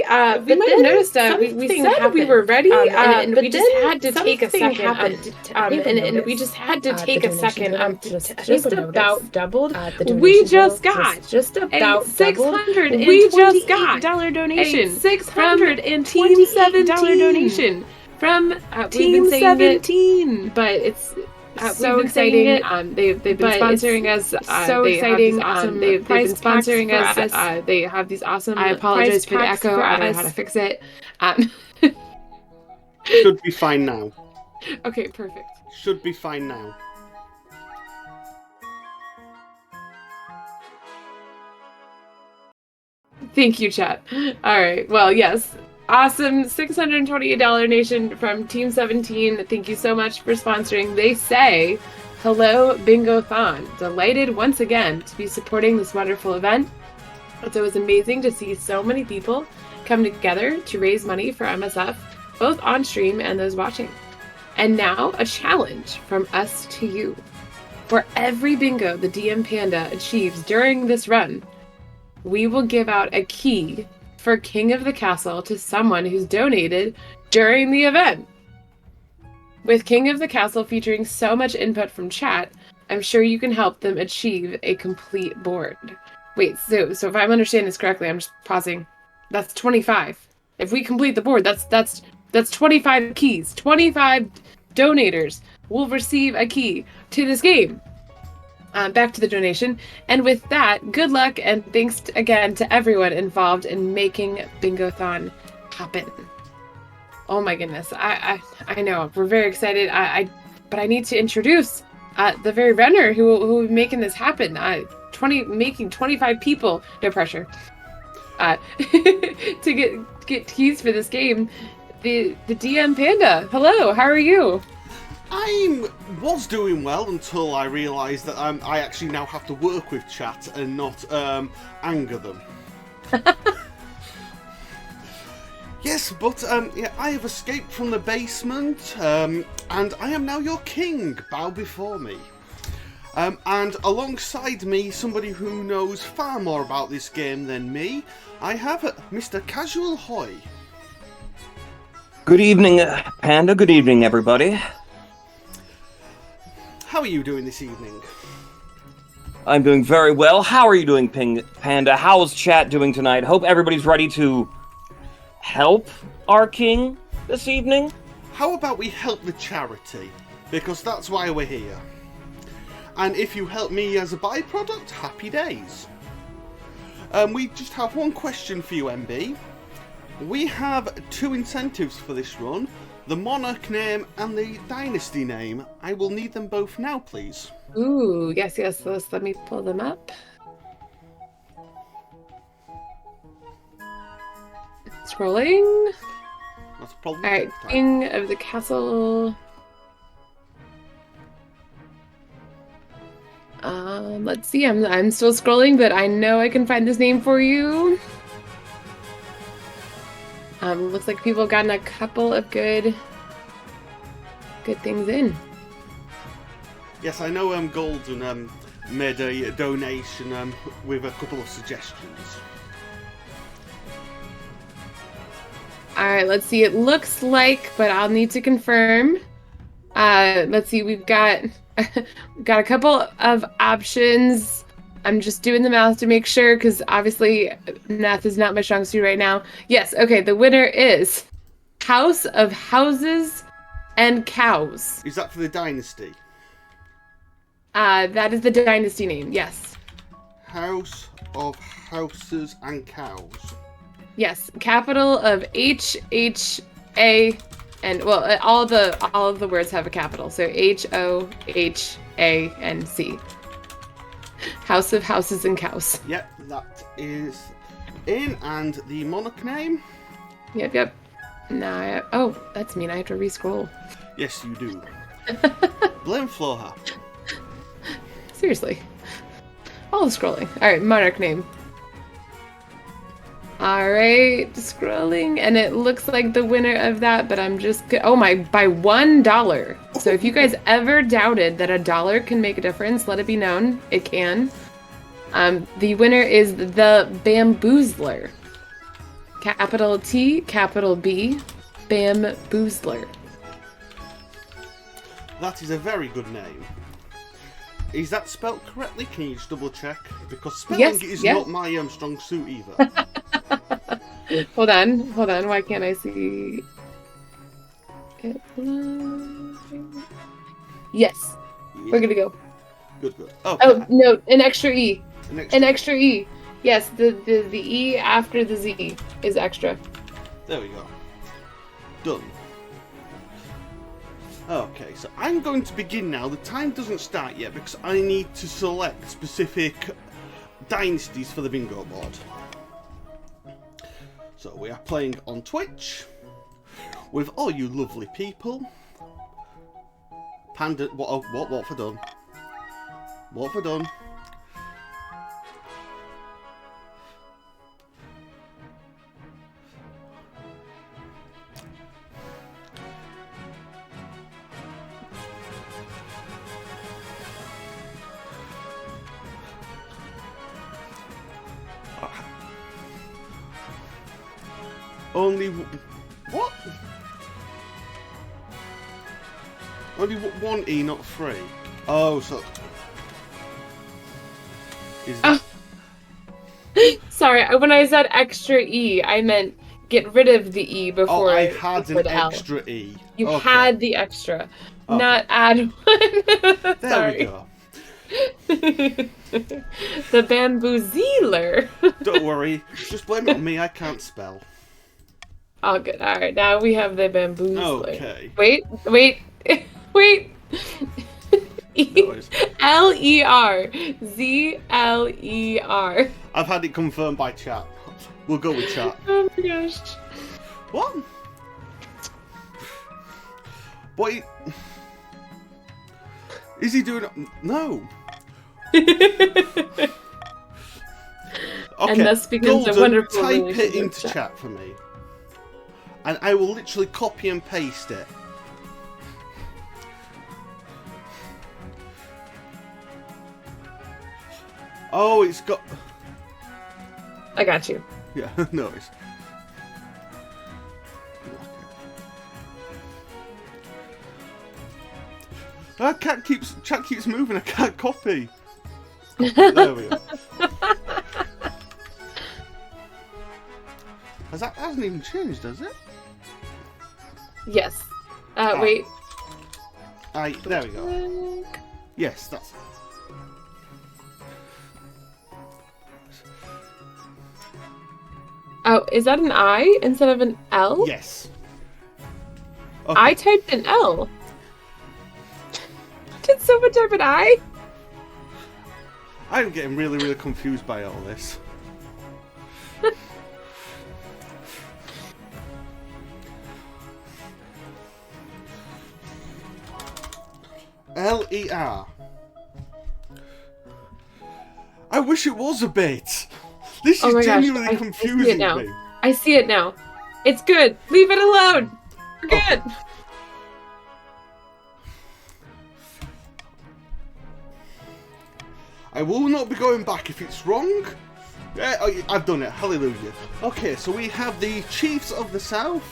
we might have noticed we said we were ready, and we just had to take a second. And we just had to take a second. Just about doubled. We just got just about $628 donation. $628 donation from Team 17. But it's so exciting. They've been sponsoring us. So exciting. They've been sponsoring us. They have these awesome. I apologize for the echo. I don't know how to fix it. Should be fine now. Okay, perfect. Should be fine now. Thank you, chat. All right. Well, yes. Awesome $628 donation from Team 17. Thank you so much for sponsoring. They say, hello, Bingothon. Delighted once again to be supporting this wonderful event. It's always amazing to see so many people come together to raise money for MSF, both on stream and those watching. And now a challenge from us to you. For every bingo the DM Panda achieves during this run, we will give out a key for King of the Castle to someone who's donated during the event. With King of the Castle featuring so much input from chat, I'm sure you can help them achieve a complete board. Wait, so if I'm understanding this correctly, I'm just pausing. That's 25. If we complete the board, that's 25 keys. 25 donators will receive a key to this game. Back to the donation. And with that, good luck and thanks again to everyone involved in making Bingothon happen. Oh my goodness. I know. We're very excited. But I need to introduce the very runner who will be making this happen. Making 25 people, no pressure, to get keys for this game. The DM Panda. Hello, how are you? I was doing well until I realised that I actually now have to work with chat and not anger them. Yes, but yeah, I have escaped from the basement, and I am now your king. Bow before me. And alongside me, somebody who knows far more about this game than me, I have Mr. Casual Hoy. Good evening, Panda. Good evening, everybody. How are you doing this evening? I'm doing very well. How are you doing, Panda? How's chat doing tonight? Hope everybody's ready to help our king this evening. How about we help the charity? Because that's why we're here. And if you help me as a byproduct, happy days. We just have one question for you, MB. We have two incentives for this run. The monarch name and the dynasty name. I will need them both now, please. Ooh, yes. Let me pull them up. Scrolling. That's a problem. All right, King of the Castle. Let's see. I'm still scrolling, but I know I can find this name for you. Looks like people have gotten a couple of good things in. Yes, I know Golden made a donation with a couple of suggestions. Alright, let's see. It looks like, but I'll need to confirm. Let's see, we've got a couple of options. I'm just doing the math to make sure, because obviously math is not my strong suit right now. Yes, okay, the winner is House of Houses and Cows. Is that for the dynasty? That is the dynasty name, yes. House of Houses and Cows. Yes, capital of H-H-A, and well, all of the words have a capital, so H-O-H-A-N-C. House of Houses and Cows. Yep, that is in, and the monarch name? Yep. Now, oh, that's mean. I have to re-scroll. Yes, you do. Blame Floha. Seriously. All the scrolling. Alright, monarch name. Alright, scrolling, and it looks like the winner of that, but I'm just... Oh my, by $1. So if you guys ever doubted that $1 can make a difference, let it be known. It can. The winner is the Bamboozler. capital T, capital B, Bamboozler. That is a very good name. Is that spelt correctly? Can you just double check? Because spelling is not my strong suit either. Hold on. Why can't I see it? Yes, we're gonna go. Good. Okay. Oh no, an extra E. An extra E. Yes, the E after the Z is extra. There we go. Done. Okay, so I'm going to begin now. The time doesn't start yet because I need to select specific dynasties for the bingo board. So we are playing on Twitch with all you lovely people. Panda, what have I done? What have I done? Only what? Only one E, not three. Oh, so is that... Sorry, when I said extra E, I meant get rid of the E before. Oh, I had an L. extra E. You had the extra, okay. not add one. There we go. The bamboozler. Don't worry, just blame it on me. I can't spell. Oh, good. All right, now we have the bamboozler. Okay. Wait. L-E-R. Z-L-E-R. I've had it confirmed by chat. We'll go with chat. Oh my gosh. What? What? Is he doing? No. Okay. And thus begins Golden, a wonderful type it relationship into chat for me, and I will literally copy and paste it. Oh, it's got... I got you. Yeah, no, it's... Chat keeps moving, I can't copy. There we go. That hasn't even changed, has it? Yes. Wait. There we go. Yes, that's... Oh, is that an I instead of an L? Yes. Okay. I typed an L. Did someone type an I? I'm getting really, really confused by all this. L-E-R. I wish it was a bait. This is genuinely confusing me. I see it now. It's good. Leave it alone. We're good. I will not be going back if it's wrong. Yeah, I've done it. Hallelujah. Okay, so we have the Chiefs of the South,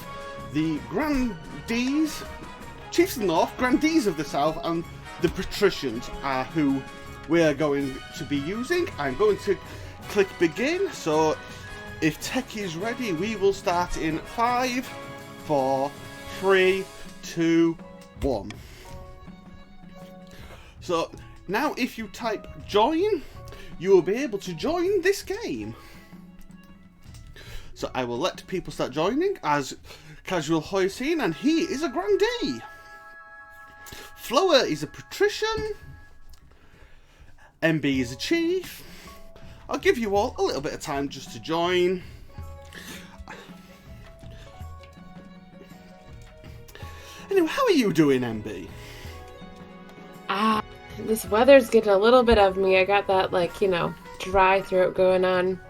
the Grandees, Chiefs of the North, Grandees of the South, and the Patricians are who we are going to be using. I'm going to click begin. So if tech is ready, we will start in 5, 4, 3, 2, 1. So now if you type join, you will be able to join this game. So I will let people start joining as Casual Hoisin, and he is a Grandee. Flower is a Patrician. MB is a Chief. I'll give you all a little bit of time just to join. Anyway, how are you doing, MB? This weather's getting a little bit of me. I got that, dry throat going on.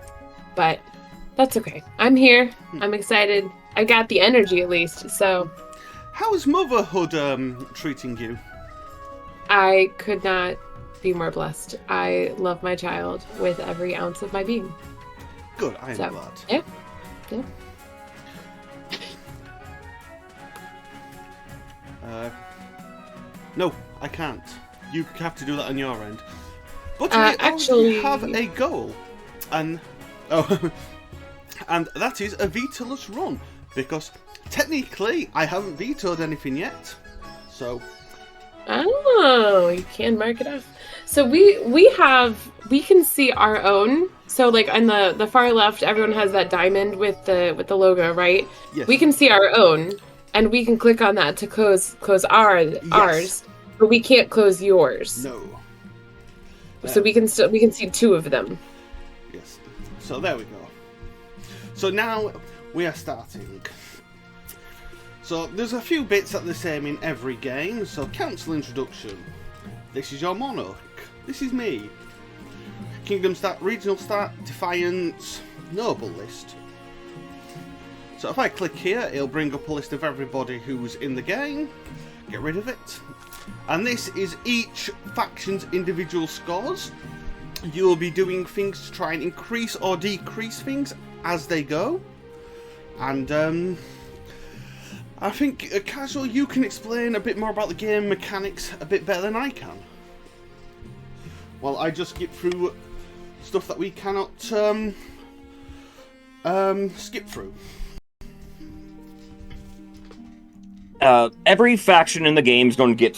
But that's okay. I'm here. I'm excited. I got the energy at least, so... How is motherhood treating you? I could not be more blessed. I love my child with every ounce of my being. Good, I am glad. Yeah. No, I can't. You have to do that on your end. But we actually have a goal, and and that is a vetoeless run, because technically I haven't vetoed anything yet. So. Oh, you can mark it off. So we can see our own. So like on the far left, everyone has that diamond with the logo, right? Yes. We can see our own, and we can click on that to close ours, but we can't close yours. No. So we can see two of them. Yes. So there we go. So now we are starting. So there's a few bits that are the same in every game. So council introduction. This is your monarch. This is me. Kingdom stat, regional stat, defiance, noble list. So if I click here, it'll bring up a list of everybody who's in the game. Get rid of it. And this is each faction's individual scores. You'll be doing things to try and increase or decrease things as they go. And I think, Casual, you can explain a bit more about the game mechanics a bit better than I can. Well, I just skip through stuff that we cannot skip through. Every faction in the game is going to get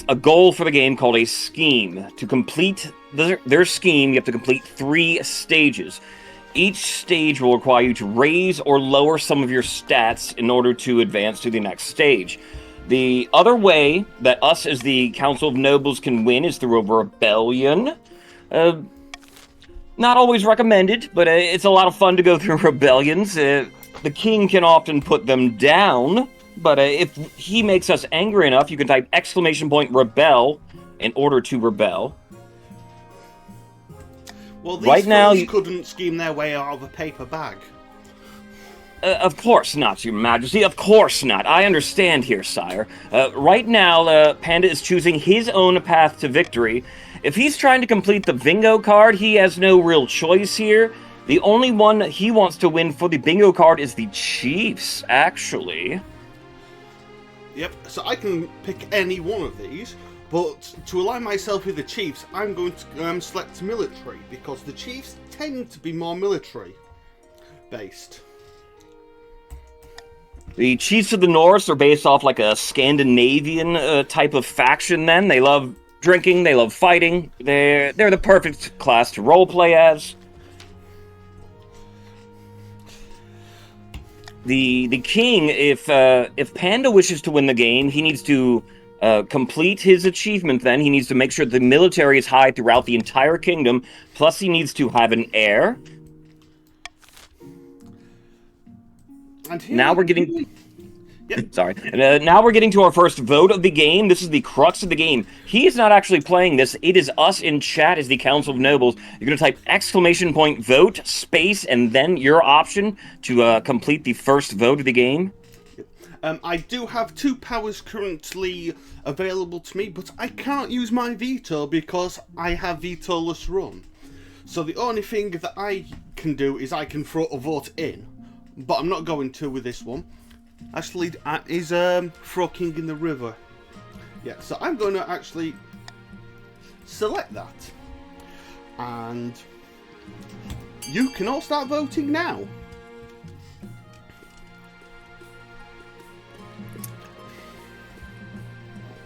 a goal for the game called a scheme. To complete their scheme, you have to complete 3 stages. Each stage will require you to raise or lower some of your stats in order to advance to the next stage. The other way that us as the Council of Nobles can win is through a rebellion. Not always recommended, but it's a lot of fun to go through rebellions. The king can often put them down, but if he makes us angry enough, you can type !rebel in order to rebel. Well, these right now, couldn't scheme their way out of a paper bag. Of course not, Your Majesty. Of course not. I understand here, sire. Right now, Panda is choosing his own path to victory. If he's trying to complete the bingo card, he has no real choice here. The only one he wants to win for the bingo card is the Chiefs, actually. Yep, so I can pick any one of these, but to align myself with the Chiefs, I'm going to select military, because the Chiefs tend to be more military-based. The Chiefs of the North are based off like a Scandinavian type of faction then. They love drinking, they love fighting. They're the perfect class to roleplay as. The king, if Panda wishes to win the game, he needs to complete his achievement then. He needs to make sure the military is high throughout the entire kingdom. Plus, he needs to have an heir. And now we're getting... Sorry. Now we're getting to our first vote of the game. This is the crux of the game. He is not actually playing this. It is us in chat as the Council of Nobles. You're going to type !vote, space, and then your option to complete the first vote of the game. I do have 2 powers currently available to me, but I can't use my veto because I have veto-less run. So the only thing that I can do is I can throw a vote in, but I'm not going to with this one. Actually, is throw king in the river. Yeah, so I'm going to actually select that. And you can all start voting now.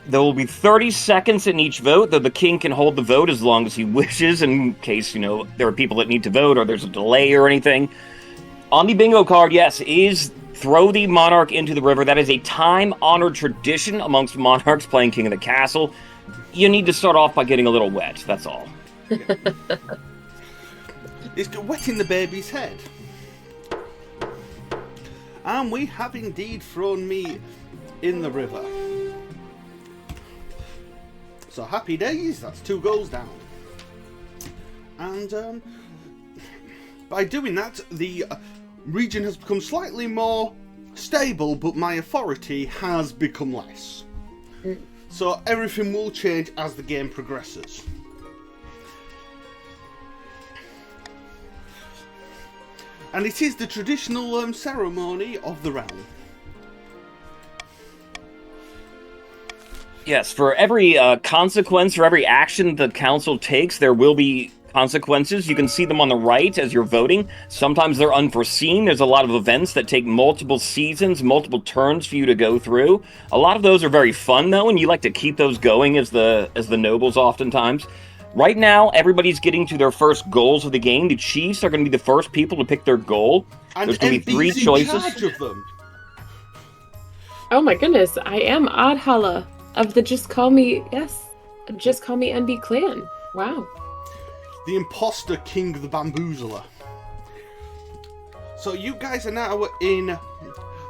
There will be 30 seconds in each vote, though the king can hold the vote as long as he wishes in case, there are people that need to vote or there's a delay or anything. On the bingo card, yes, is throw the monarch into the river. That is a time-honored tradition amongst monarchs playing King of the Castle. You need to start off by getting a little wet, that's all. It's wetting the baby's head. And we have indeed thrown me in the river. So happy days, that's 2 goals down. And by doing that, the region has become slightly more stable, but my authority has become less. So everything will change as the game progresses. And it is the traditional ceremony of the realm. Yes, for every consequence, for every action the council takes, there will be consequences. You can see them on the right as you're voting. Sometimes they're unforeseen. There's a lot of events that take multiple seasons, multiple turns for you to go through. A lot of those are very fun, though, and you like to keep those going as the nobles oftentimes. Right now, everybody's getting to their first goals of the game. The chiefs are going to be the first people to pick their goal. And There's going to be 3 MB's in choices. charge of them. Oh my goodness, I am Adhala of the Just Call Me NB clan. Wow. The imposter king, the bamboozler. So you guys are now in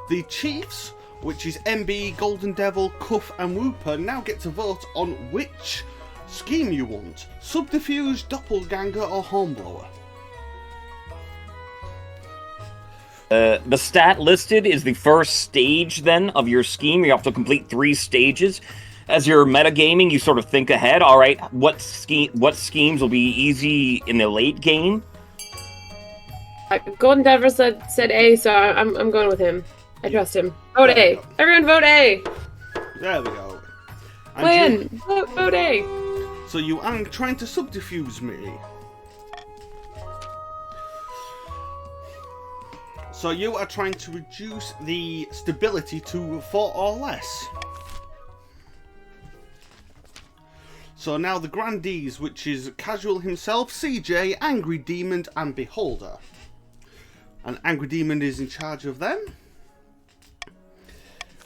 the chiefs, which is MB, Golden Devil, Cuff and Whooper. Now get to vote on which scheme you want. Subterfuge, Doppelganger or Hornblower. The stat listed is the first stage, then, of your scheme. You have to complete 3 stages. As you're metagaming, you sort of think ahead. All right, what schemes will be easy in the late game? Golden Devil said A, so I'm going with him. I trust him. Vote A. Everyone vote A. There we go. Plan. Vote A. So you are trying to subterfuge me. So you are trying to reduce the stability to 4 or less. So now the Grandees, which is Casual himself, CJ, Angry Demon and Beholder. And Angry Demon is in charge of them.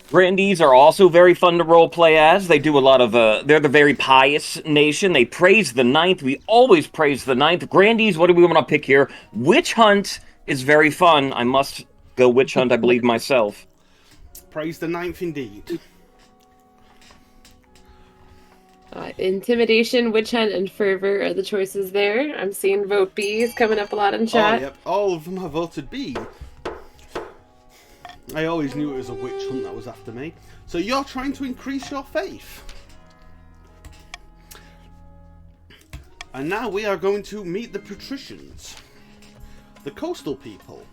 Grandees are also very fun to roleplay as. They do a lot of, they're the very pious nation. They praise the ninth. We always praise the ninth. Grandees, what do we want to pick here? Witch Hunt is very fun. I must go Witch Hunt, I believe, myself. Praise the ninth indeed. Intimidation, Witch Hunt, and Fervor are the choices there. I'm seeing vote B is coming up a lot in chat. Oh, yep. All of them have voted B. I always knew it was a witch hunt that was after me. So you're trying to increase your faith. And now we are going to meet the patricians. The coastal people.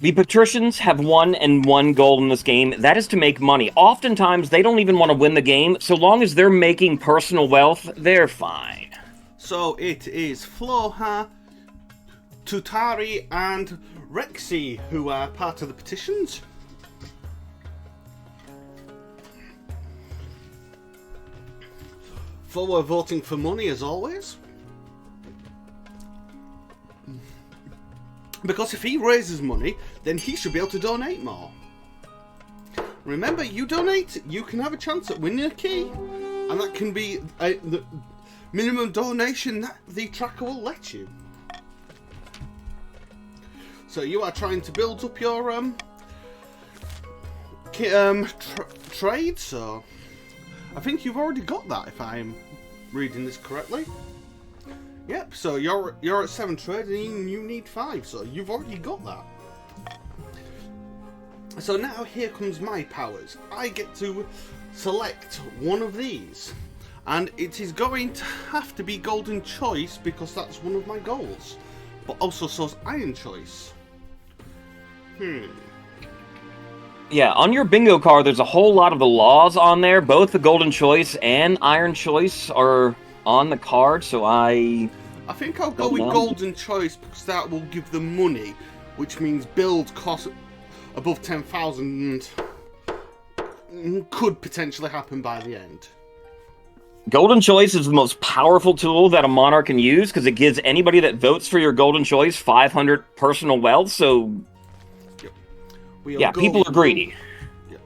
The patricians have one goal in this game. That is to make money. Oftentimes, they don't even want to win the game. So long as they're making personal wealth, they're fine. So it is Floha, Tutari, and Rexy who are part of the petitions. For voting for money as always. Because if he raises money, then he should be able to donate more. Remember, you donate, you can have a chance at winning a key. And that can be the minimum donation that the tracker will let you. So you are trying to build up your trade, so I think you've already got that if I'm reading this correctly. Yep, so you're at 7 trade and you need 5, so you've already got that. So now here comes my powers. I get to select one of these. And it is going to have to be Golden Choice because that's one of my goals. But also so's Iron Choice. Yeah, on your bingo card, there's a whole lot of the laws on there. Both the Golden Choice and Iron Choice are on the card, so I think I'll go with Golden Choice because that will give them money, which means build cost above 10,000 could potentially happen by the end. Golden Choice is the most powerful tool that a monarch can use because it gives anybody that votes for your Golden Choice 500 personal wealth, so yeah, people are greedy. Yep.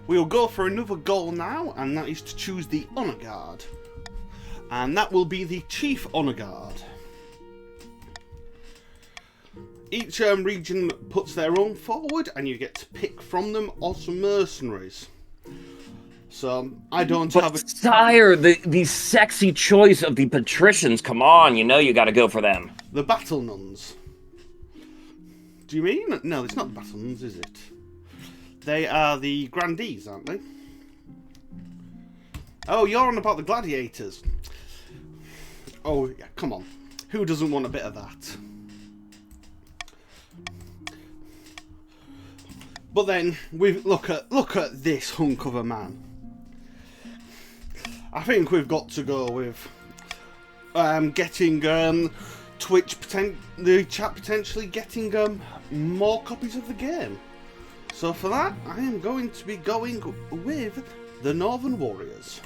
We'll go for another goal now, and that is to choose the Honor Guard. And that will be the Chief Honor Guard. Each region puts their own forward, and you get to pick from them or some mercenaries. So, I don't have a... Sire, the sexy choice of the patricians, come on, you know you gotta go for them. The Battle Nuns. Do you mean? No, it's not the Battle Nuns, is it? They are the Grandees, aren't they? Oh, you're on about the Gladiators. Oh, yeah, come on. Who doesn't want a bit of that? But then look at this hunk of a man. I think we've got to go with getting Twitch the chat potentially getting more copies of the game. So for that, I am going to be going with the Northern Warriors.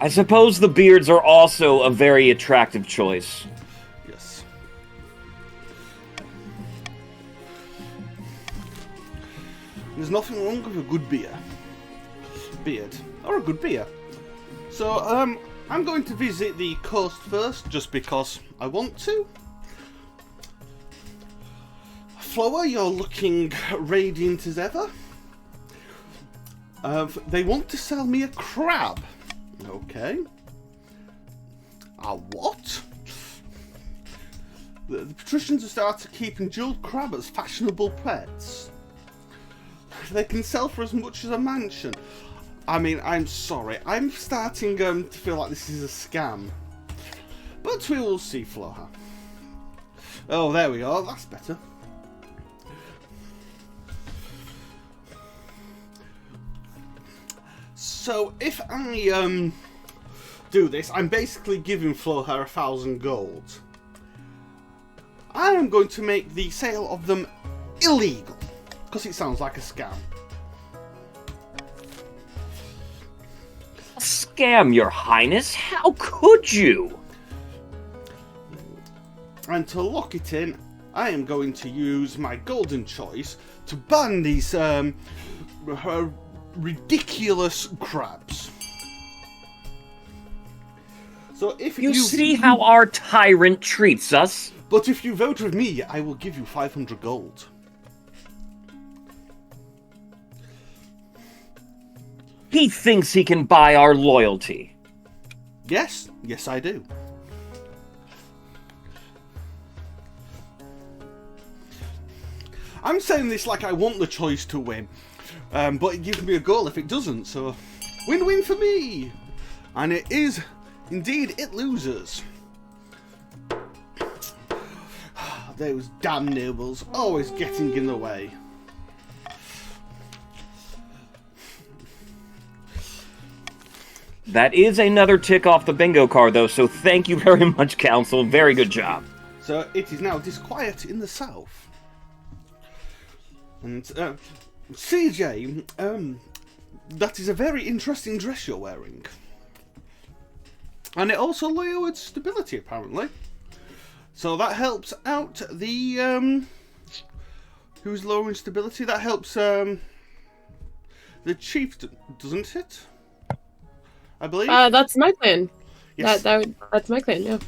I suppose the beards are also a very attractive choice. Yes. There's nothing wrong with a good beard, or a good beer. So, I'm going to visit the coast first, just because I want to. Flower, you're looking radiant as ever. They want to sell me a crab. Okay. A what? The patricians have started keeping jeweled crab as fashionable pets. They can sell for as much as a mansion. I mean, I'm sorry. I'm starting to feel like this is a scam. But we will see, Floha. Oh, there we are. That's better. So, if I do this, I'm basically giving Floha 1,000 gold. I am going to make the sale of them illegal, because it sounds like a scam. A scam, Your Highness? How could you? And to lock it in, I am going to use my golden choice to ban these ridiculous crabs. So if You see how our tyrant treats us? But if you vote with me, I will give you 500 gold. He thinks he can buy our loyalty. Yes, yes I do. I'm saying this like I want the choice to win, but it gives me a goal if it doesn't, so win-win for me! And it is, indeed, it loses. Those damn nobles, always getting in the way. That is another tick off the bingo card, though, so thank you very much, Council. Very good job. So it is now disquiet in the south. And, CJ, that is a very interesting dress you're wearing. And it also lowers stability, apparently. So that helps out the, who's lowering stability? That helps, the chief, doesn't it? I believe? That's my clan. Yes. That's my clan, yeah.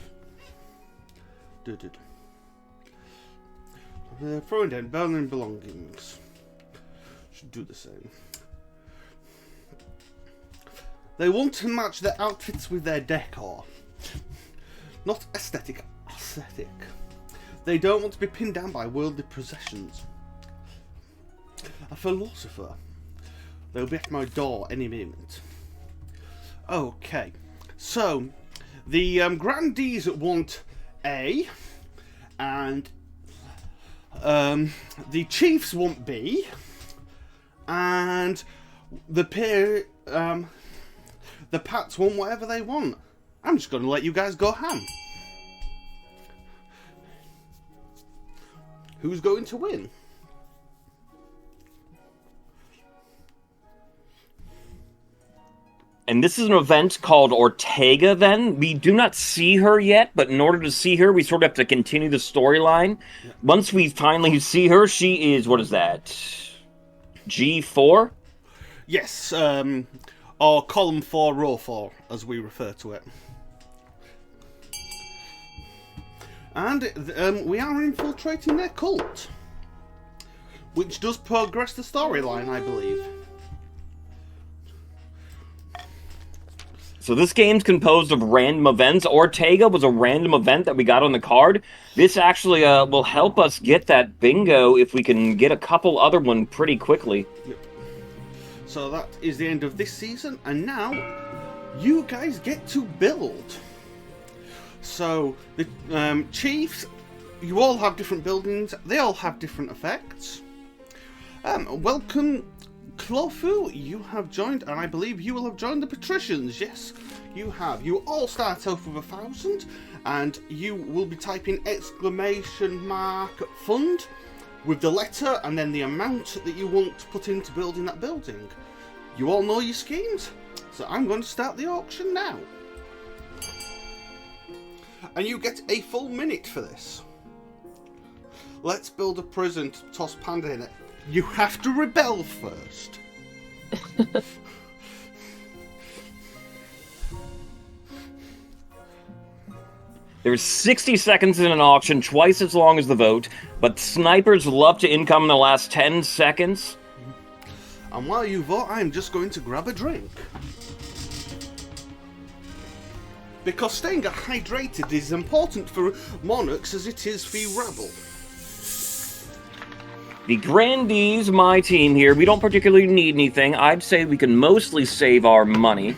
Throwing down burning belongings. Should do the same. They want to match their outfits with their decor. Not aesthetic. They don't want to be pinned down by worldly possessions. A philosopher. They'll be at my door any moment. Okay, so the grandees want A, and the chiefs want B, and the Pats want whatever they want. I'm just going to let you guys go ham. Who's going to win? And this is an event called Ortega, then. We do not see her yet, but in order to see her, we sort of have to continue the storyline. Yeah. Once we finally see her, she is, what is that? G4? Yes, or column 4, row 4, as we refer to it. And we are infiltrating their cult, which does progress the storyline, I believe. So this game's composed of random events. Ortega was a random event that we got on the card. This actually will help us get that bingo if we can get a couple other one pretty quickly. Yep. So that is the end of this season, and now you guys get to build. So the chiefs, you all have different buildings. They all have different effects. Welcome, Clorfu. You have joined, and I believe you will have joined the patricians. Yes, you have. You all start off with 1,000, and you will be typing !fund with the letter and then the amount that you want to put into building that building. You all know your schemes, so I'm going to start the auction now. And you get a full minute for this. Let's build a prison to toss Panda in it. You have to rebel first. There's 60 seconds in an auction, twice as long as the vote, but snipers love to income in the last 10 seconds. And while you vote, I'm just going to grab a drink. Because staying hydrated is important for monarchs as it is for you rabble. The Grandees, my team here, we don't particularly need anything. I'd say we can mostly save our money.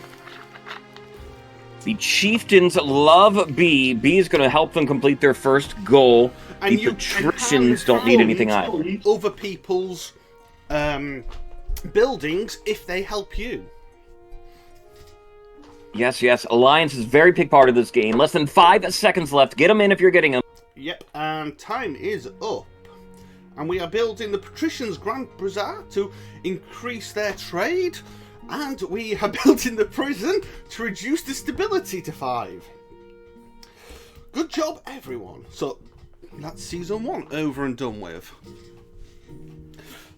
The Chieftains love B. B is going to help them complete their first goal. And the Patricians don't need anything either. Other people's buildings if they help you. Yes, yes. Alliance is a very big part of this game. Less than 5 seconds left. Get them in if you're getting them. Yep, and time is up. And we are building the Patricians' Grand Bazaar to increase their trade. And we are building the prison to reduce the stability to 5. Good job, everyone. So, that's Season 1 over and done with.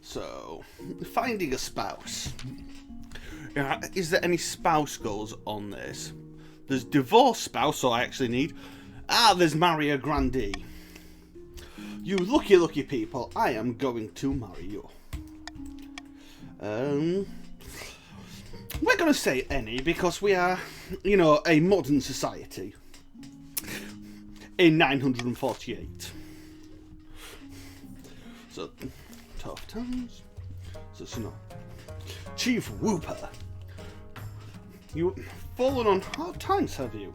So, finding a spouse. Is there any spouse goals on this? There's divorce spouse, so I actually need... there's marry a grandee. You lucky, lucky people, I am going to marry you. We're going to say any, because we are, you know, a modern society. In 948. So, tough times. So, you know, Chief Whooper. You've fallen on hard times, have you?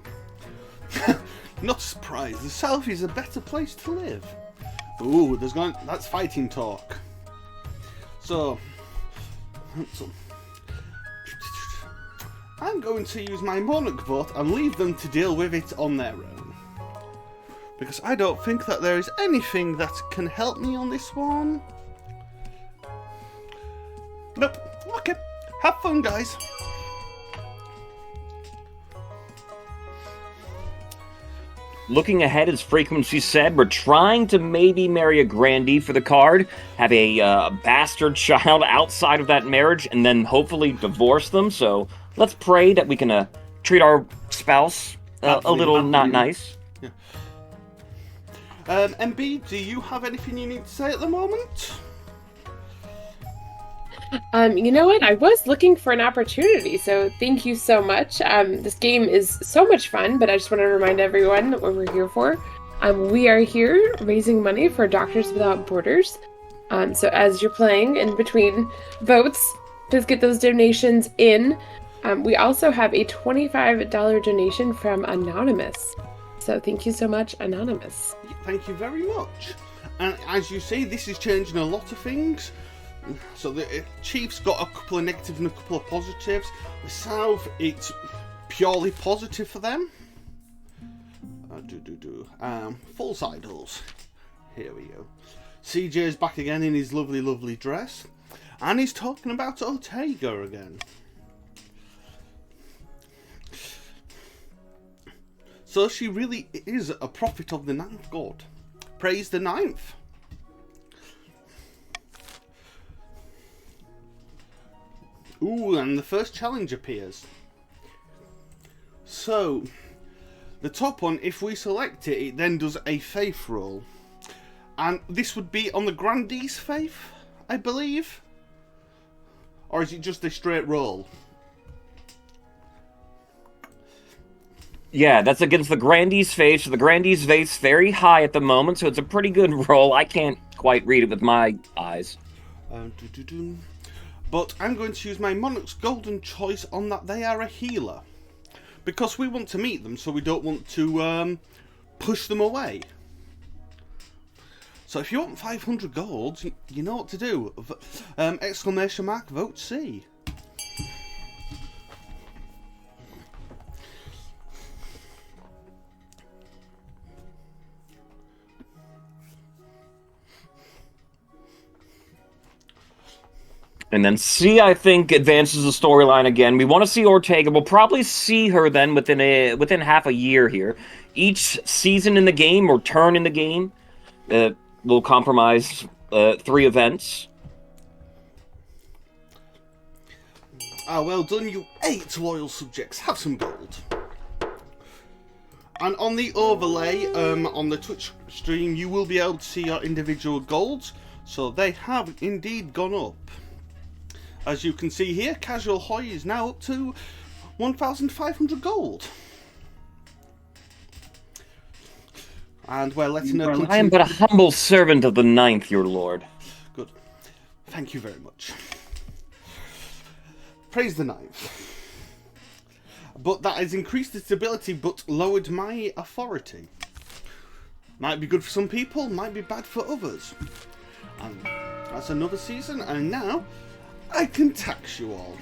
Not surprised. The South is a better place to live. Ooh, that's fighting talk. So, I'm going to use my monarch vote and leave them to deal with it on their own. Because I don't think that there is anything that can help me on this one. Nope. Okay. Have fun, guys. Looking ahead, as Frequency said, we're trying to maybe marry a grandee for the card, have a bastard child outside of that marriage, and then hopefully divorce them. So let's pray that we can treat our spouse a little not nice. Yeah. MB, do you have anything you need to say at the moment? You know what? I was looking for an opportunity, so thank you so much. This game is so much fun, but I just want to remind everyone what we're here for. We are here raising money for Doctors Without Borders. So as you're playing in between votes, just get those donations in. We also have a $25 donation from Anonymous. So thank you so much, Anonymous. Thank you very much. And as you see, this is changing a lot of things. So the Chiefs got a couple of negatives and a couple of positives. The South, it's purely positive for them. False idols. Here we go. CJ's back again in his lovely, lovely dress. And he's talking about Ortega again. So she really is a prophet of the ninth god. Praise the ninth. Ooh, and the first challenge appears. So, the top one, if we select it, it then does a faith roll. And this would be on the Grandee's faith, I believe? Or is it just a straight roll? Yeah, that's against the Grandee's faith. So the Grandee's faith's very high at the moment, so it's a pretty good roll. I can't quite read it with my eyes. But I'm going to use my Monarch's Golden Choice on that they are a healer. Because we want to meet them, so we don't want to push them away. So if you want 500 gold, you know what to do. Exclamation mark, vote C. And then C, I think, advances the storyline again. We want to see Ortega. We'll probably see her then within half a year here. Each season in the game or turn in the game will compromise 3 events. Ah, well done, you 8 loyal subjects. Have some gold. And on the overlay, on the Twitch stream, you will be able to see your individual golds. So they have indeed gone up. As you can see here, Casual Hoy is now up to 1,500 gold. And we're letting her continue. I am but a humble servant of the 9th, your lord. Good. Thank you very much. Praise the 9th. But that has increased its ability, but lowered my authority. Might be good for some people, might be bad for others. And that's another season, and now I can tax you all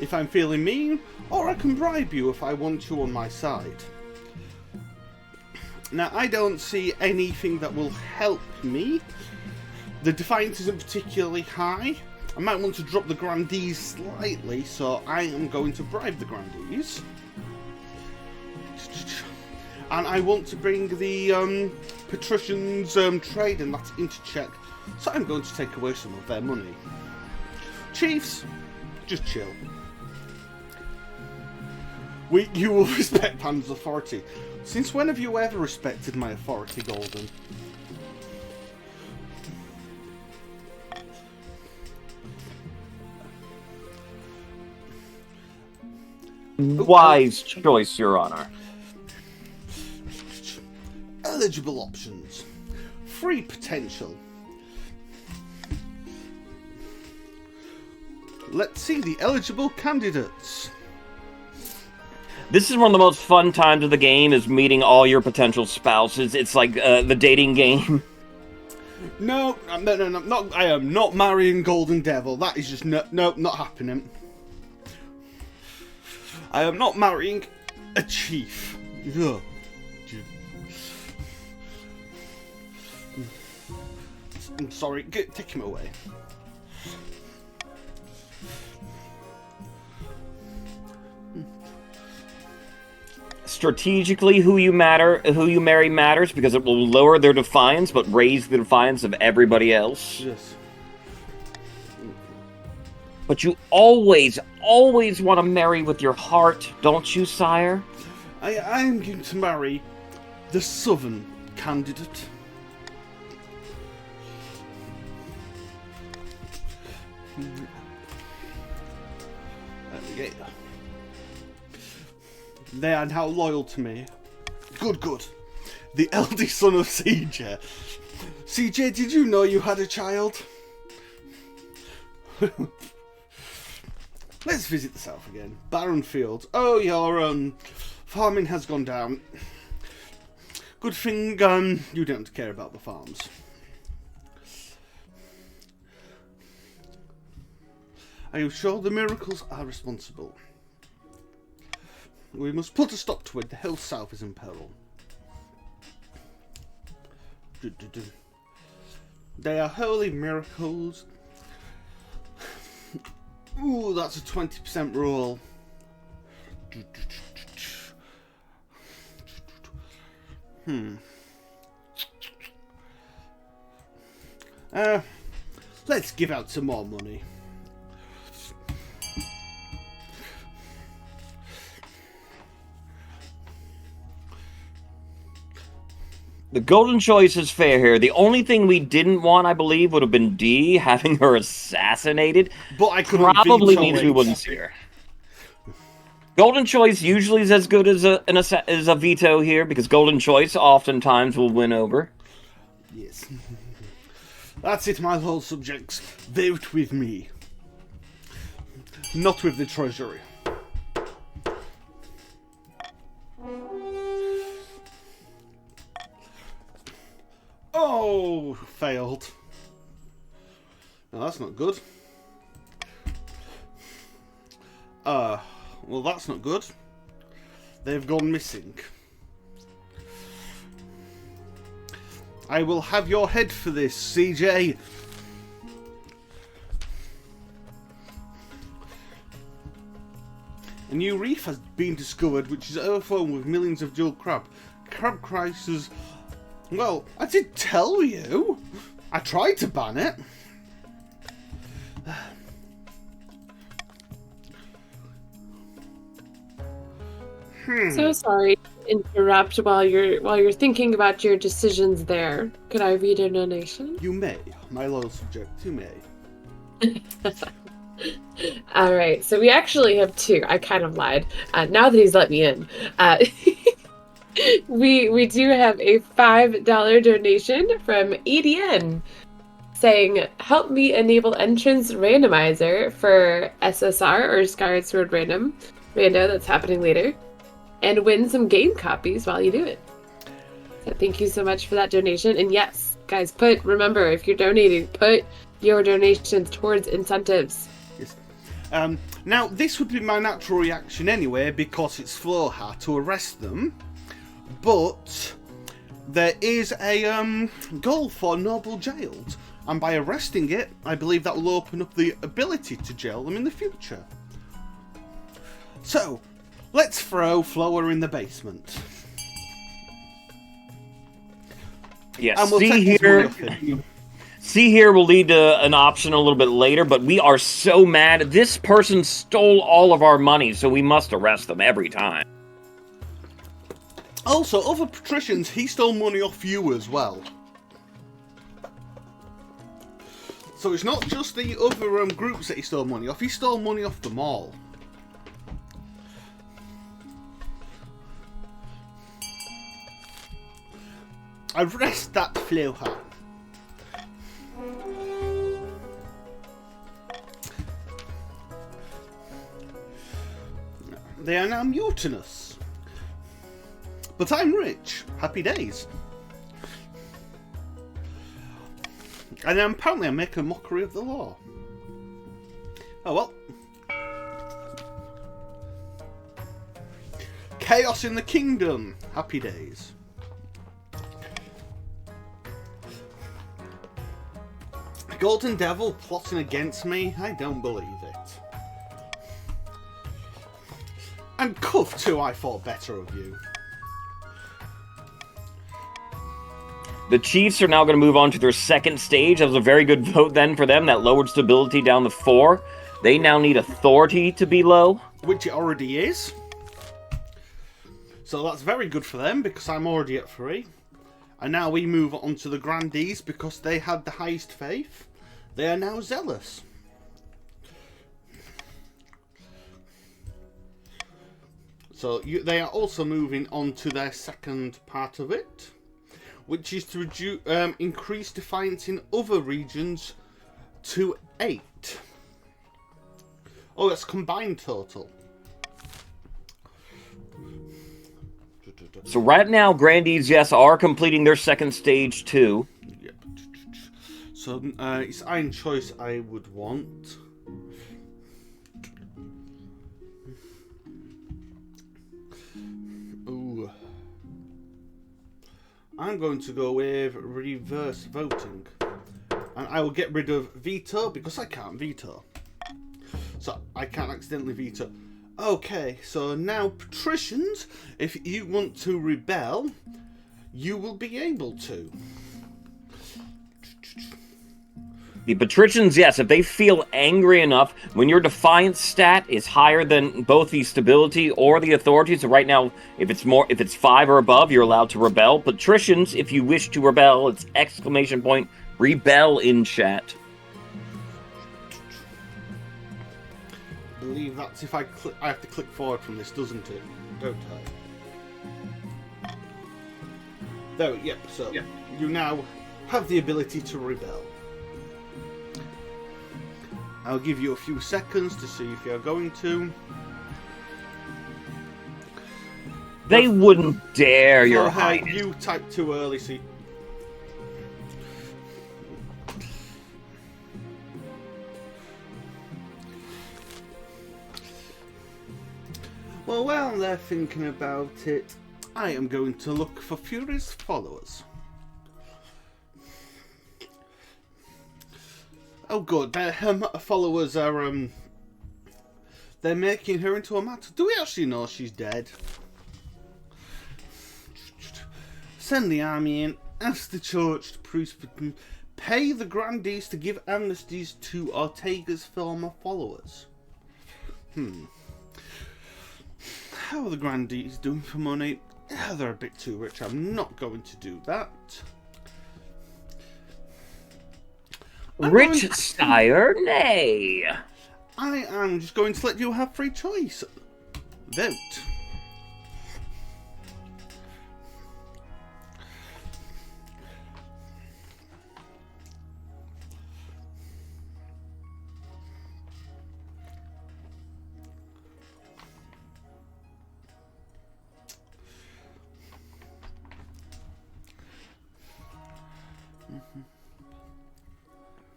if I'm feeling mean, or I can bribe you if I want you on my side. Now, I don't see anything that will help me. The Defiance isn't particularly high. I might want to drop the Grandees slightly, so I am going to bribe the Grandees. And I want to bring the Patricians trade and that into check, so I'm going to take away some of their money. Chiefs, just chill. You will respect Panda's authority. Since when have you ever respected my authority, Golden? Wise choice, Your Honor. Eligible options. Free potential. Let's see the eligible candidates. This is one of the most fun times of the game, is meeting all your potential spouses. It's like the dating game. No, not, I am not marrying Golden Devil. That is just, no, not happening. I am not marrying a chief. Ugh. I'm sorry, take him away. Strategically, who you marry matters, because it will lower their defiance but raise the defiance of everybody else. Yes. But you always want to marry with your heart, don't you, sire? I am going to marry the southern candidate. There we go. They are now loyal to me. Good. The eldest son of CJ. CJ, did you know you had a child? Let's visit the south again. Barren fields. Oh, your farming has gone down. Good thing you don't care about the farms. Are you sure the miracles are responsible? We must put a stop to it. The hill south is in peril. They are holy miracles. Ooh, that's a 20% roll. Let's give out some more money. The golden choice is fair here. The only thing we didn't want, I believe, would have been D, having her assassinated. But I could probably means we wouldn't see her. Golden choice usually is as good as a veto here, because golden choice oftentimes will win over. Yes. That's it, my loyal subjects. Vote with me. Not with the treasury. Oh, Oh, failed. No, that's not good. Well, that's not good. They've gone missing. I will have your head for this, CJ. A new reef has been discovered which is overflowing with millions of jeweled crab. Crab prices... Well, I did tell you. I tried to ban it. So sorry to interrupt while you're thinking about your decisions there. Could I read a donation? You may, my loyal subject, you may. All right, so we actually have two. I kind of lied. Now that he's let me in, we do have a $5 donation from EDN saying, "Help me enable entrance randomizer for SSR or Skyward Sword Rando that's happening later, and win some game copies while you do it." So thank you so much for that donation. And yes, guys, remember, if you're donating, put your donations towards incentives. Yes. Now, this would be my natural reaction anyway, because it's Floha, to arrest them. But there is a goal for Noble jailed. And by arresting it, I believe that will open up the ability to jail them in the future. So, let's throw Floa in the basement. Yes, And we'll see take his here. money off him. See here will lead to an option a little bit later, but we are so mad. This person stole all of our money, so we must arrest them every time. Also, other patricians, he stole money off you as well. So it's not just the other groups that he stole money off, he stole money off them all. Arrest that Floha. They are now mutinous. But I'm rich. Happy days. And apparently I make a mockery of the law. Oh well. Chaos in the kingdom. Happy days. Golden Devil plotting against me? I don't believe it. And Cuff too, I thought better of you. The Chiefs are now going to move on to their second stage. That was a very good vote then for them. That lowered stability down to 4. They now need authority to be low. Which it already is. So that's very good for them, because I'm already at 3. And now we move on to the Grandees, because they had the highest faith. They are now zealous. So they are also moving on to their second part of it, which is to increase defiance in other regions to 8. Oh, that's combined total. So right now, Grandees, yes, are completing their second stage too. Yep. So it's Iron Choice I would want. Ooh. I'm going to go with reverse voting. And I will get rid of veto, because I can't veto. So I can't accidentally veto. Okay, so now patricians, if you want to rebel, you will be able to. The patricians, yes, if they feel angry enough, when your defiance stat is higher than both the stability or the authority, so right now, if it's 5 or above, you're allowed to rebel. Patricians, if you wish to rebel, it's ! rebel in chat. I believe that's if I have to click forward from this, doesn't it? Don't I? There, yep, so you now have the ability to rebel. I'll give you a few seconds to see if you're going to. They wouldn't dare your Oh, hey, highness. you typed too early, see. Well, while they're thinking about it, I am going to look for Fury's followers. Oh good, her followers are, they're making her into a martyr. Do we actually know she's dead? Send the army in, ask the church to pay the grandees to give amnesties to Ortega's former followers. How are the grandees doing for money? They're a bit too rich. I'm not going to do that. Rich sire, nay. I am just going to let you have free choice. Vote.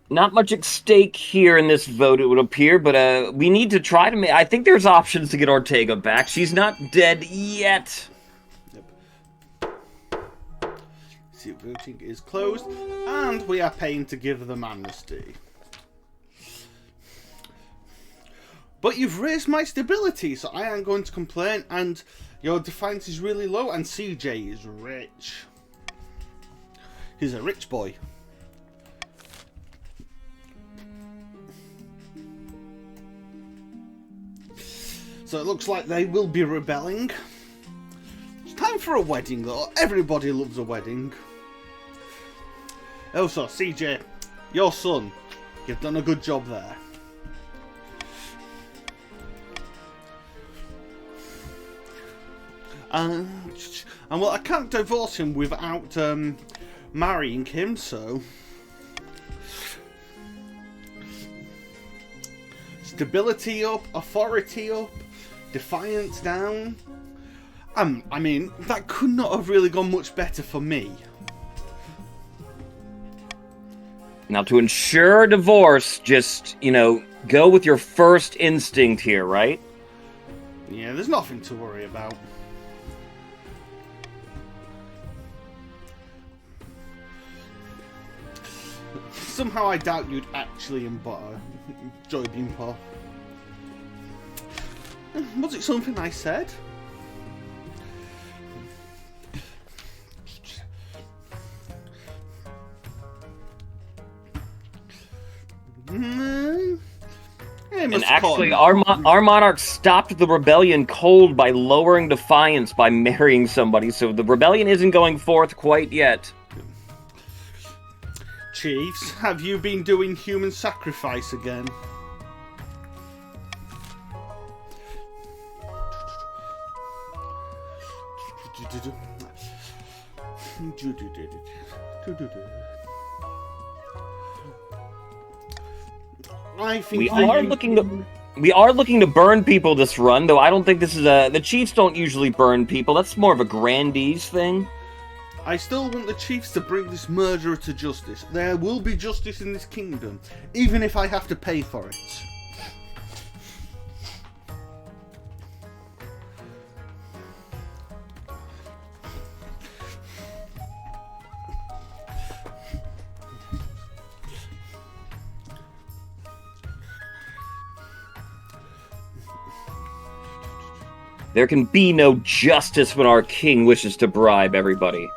Not much at stake here in this vote, it would appear, but we need to try to make... I think there's options to get Ortega back. She's not dead yet. Yep. See, voting is closed, and we are paying to give them amnesty. But you've raised my stability, so I am going to complain, and your defiance is really low, and CJ is rich. He's a rich boy. So it looks like they will be rebelling. It's time for a wedding, though. Everybody loves a wedding. Also, CJ, your son, you've done a good job there. And well, I can't divorce him without marrying him, so... Stability up, authority up, defiance down. I mean, that could not have really gone much better for me. Now, to ensure divorce, just, you know, go with your first instinct here, right? Yeah, there's nothing to worry about. Somehow I doubt you'd actually embody Joy Beanpaw. Was it something I said? And actually, our monarch stopped the rebellion cold by lowering defiance by marrying somebody, so the rebellion isn't going forth quite yet. Chiefs, have you been doing human sacrifice again? I think we are looking to burn people this run, though I don't think this is the chiefs don't usually burn people. That's more of a grandees thing. I still want the chiefs to bring this murderer to justice. There will be justice in this kingdom, even if I have to pay for it. There can be no justice when our king wishes to bribe everybody.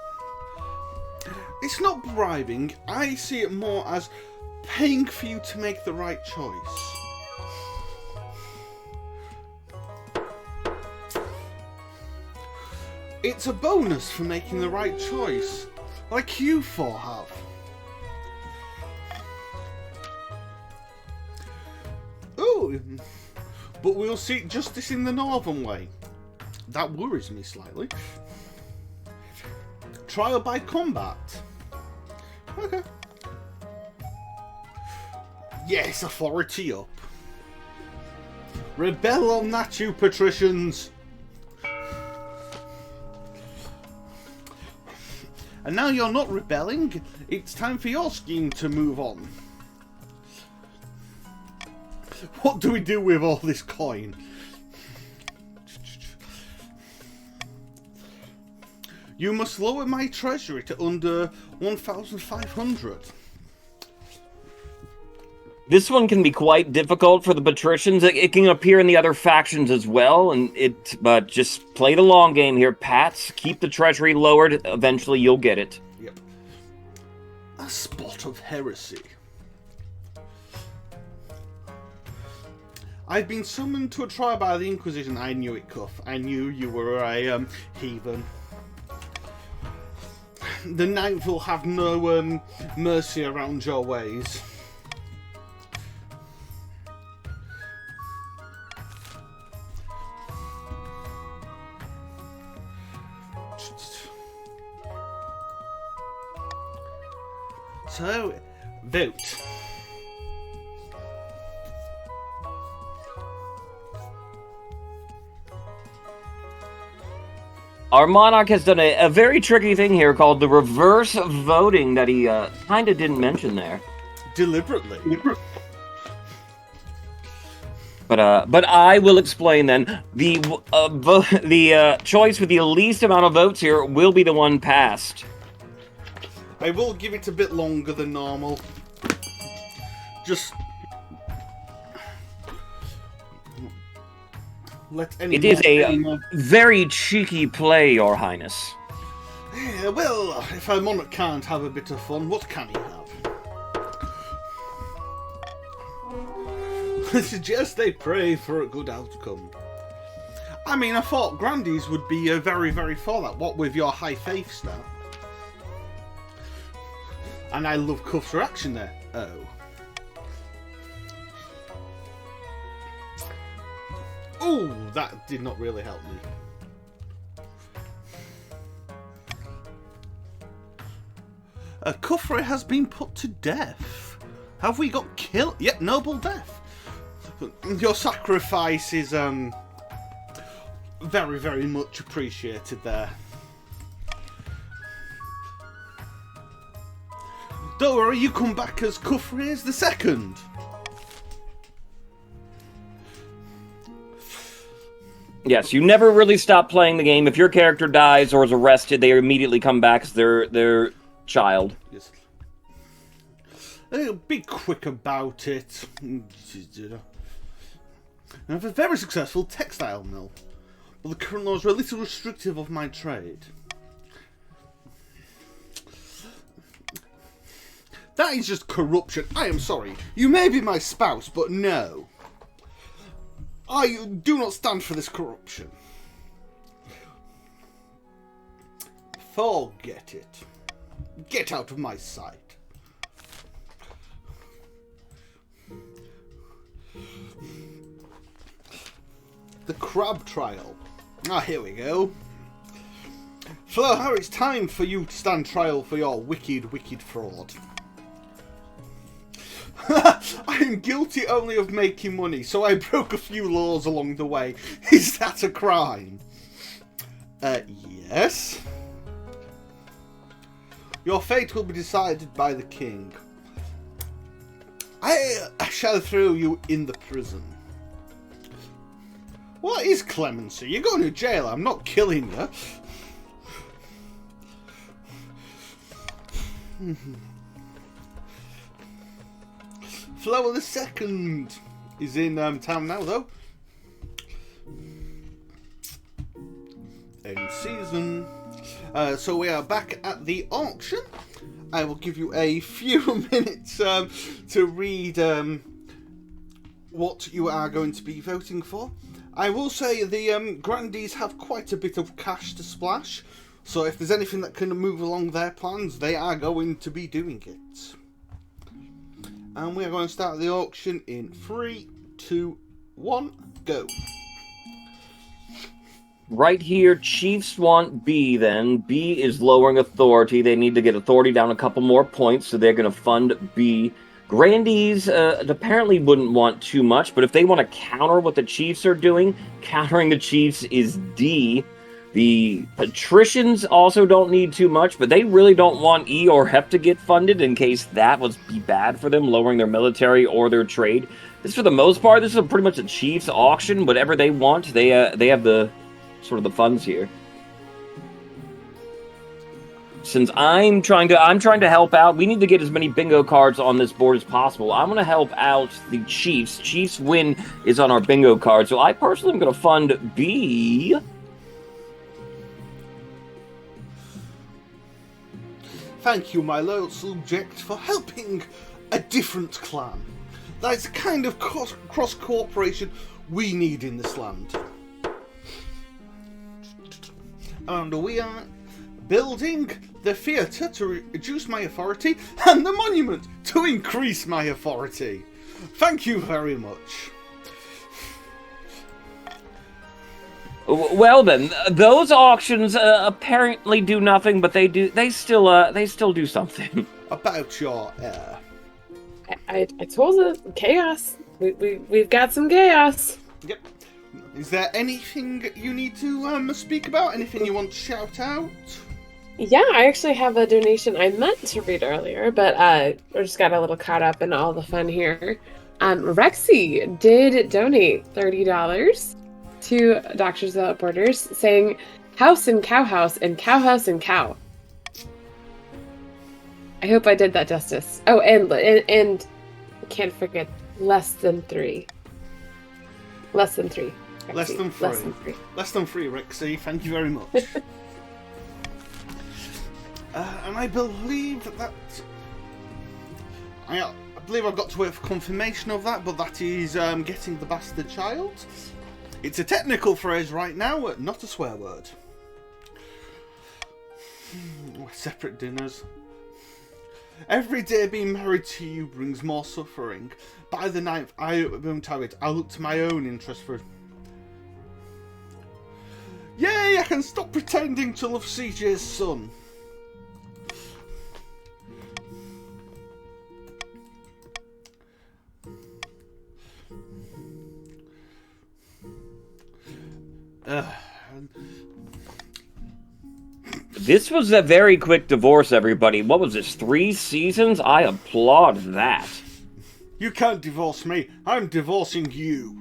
It's not bribing. I see it more as paying for you to make the right choice. It's a bonus for making the right choice, like you four have. Ooh, but we'll seek justice in the northern way. That worries me slightly. Trial by combat. Okay. Yes, authority up. Rebel on that, you patricians. And now you're not rebelling. It's time for your scheme to move on. What do we do with all this coin? You must lower my treasury to under 1,500. This one can be quite difficult for the patricians. It can appear in the other factions as well, but just play the long game here, Pats. Keep the treasury lowered. Eventually, you'll get it. Yep. A spot of heresy. I've been summoned to a trial by the Inquisition. I knew it, Cuff. I knew you were a heathen. The Ninth will have no mercy around your ways. So, vote. Our monarch has done a very tricky thing here called the reverse voting that he kind of didn't mention there. Deliberately. But I will explain then. The choice with the least amount of votes here will be the one passed. I will give it a bit longer than normal. Just let any. It is a very cheeky play, Your Highness. Yeah, well, if a monarch can't have a bit of fun, what can he have? I suggest they pray for a good outcome. I mean, I thought Grandies would be very, very for that. What with your high faiths now? And I love Cuff's reaction there. Oh. Oh, that did not really help me. Cuffrey has been put to death. Have we got killed? Yep, noble death. Your sacrifice is very, very much appreciated there. Don't worry, you come back as Cuffrey the second. Yes, you never really stop playing the game. If your character dies or is arrested, they immediately come back as their child. Yes. Be quick about it. I have a very successful textile mill, but the current laws are a little restrictive of my trade. That is just corruption. I am sorry. You may be my spouse, but no. I do not stand for this corruption. Forget it. Get out of my sight. The crab trial. Ah, here we go. Fleur, it's time for you to stand trial for your wicked, wicked fraud. I am guilty only of making money, so I broke a few laws along the way. Is that a crime? Yes. Your fate will be decided by the king. I shall throw you in the prison. What is clemency? You're going to jail. I'm not killing you. Flower the Second is in town now, though. End season. So we are back at the auction. I will give you a few minutes to read what you are going to be voting for. I will say the Grandies have quite a bit of cash to splash, so if there's anything that can move along their plans, they are going to be doing it. And we are going to start the auction in 3, 2, 1, go. Right here, Chiefs want B then. B is lowering authority. They need to get authority down a couple more points, so they're going to fund B. Grandies apparently wouldn't want too much, but if they want to counter what the Chiefs are doing, countering the Chiefs is D. The patricians also don't need too much, but they really don't want E or Hep to get funded in case that would be bad for them, lowering their military or their trade. This, for the most part, this is pretty much a Chiefs auction. Whatever they want, they have the sort of the funds here. since I'm trying to help out. We need to get as many bingo cards on this board as possible. I'm going to help out the Chiefs. Chiefs win is on our bingo card, so I personally am going to fund B. Thank you, my loyal subject, for helping a different clan. That is the kind of cross-cooperation we need in this land. And we are building the theatre to reduce my authority and the monument to increase my authority. Thank you very much. Well then, those auctions apparently do nothing, but they still do something. About your heir. I told you, chaos. We've got some chaos. Yep. Is there anything you need to speak about? Anything you want to shout out? Yeah, I actually have a donation I meant to read earlier, but I just got a little caught up in all the fun here. Rexy did donate $30 to Doctors Without Borders, saying house and cow house and cow house and cow. I hope I did that justice. Oh, and can't forget less than 3. Less than 3. Rexy. Less than 3. Less than 3. Less than 3, Rexy. Thank you very much. And I believe that... I believe I've got to wait for confirmation of that, but that is getting the bastard child. It's a technical phrase right now, not a swear word. Separate dinners. Every day being married to you brings more suffering. By the 9th, I won't have it. I'll look to my own interest for... Yay! I can stop pretending to love CJ's son. This was a very quick divorce, everybody. What was this, 3 seasons? I applaud that. You can't divorce me. I'm divorcing you.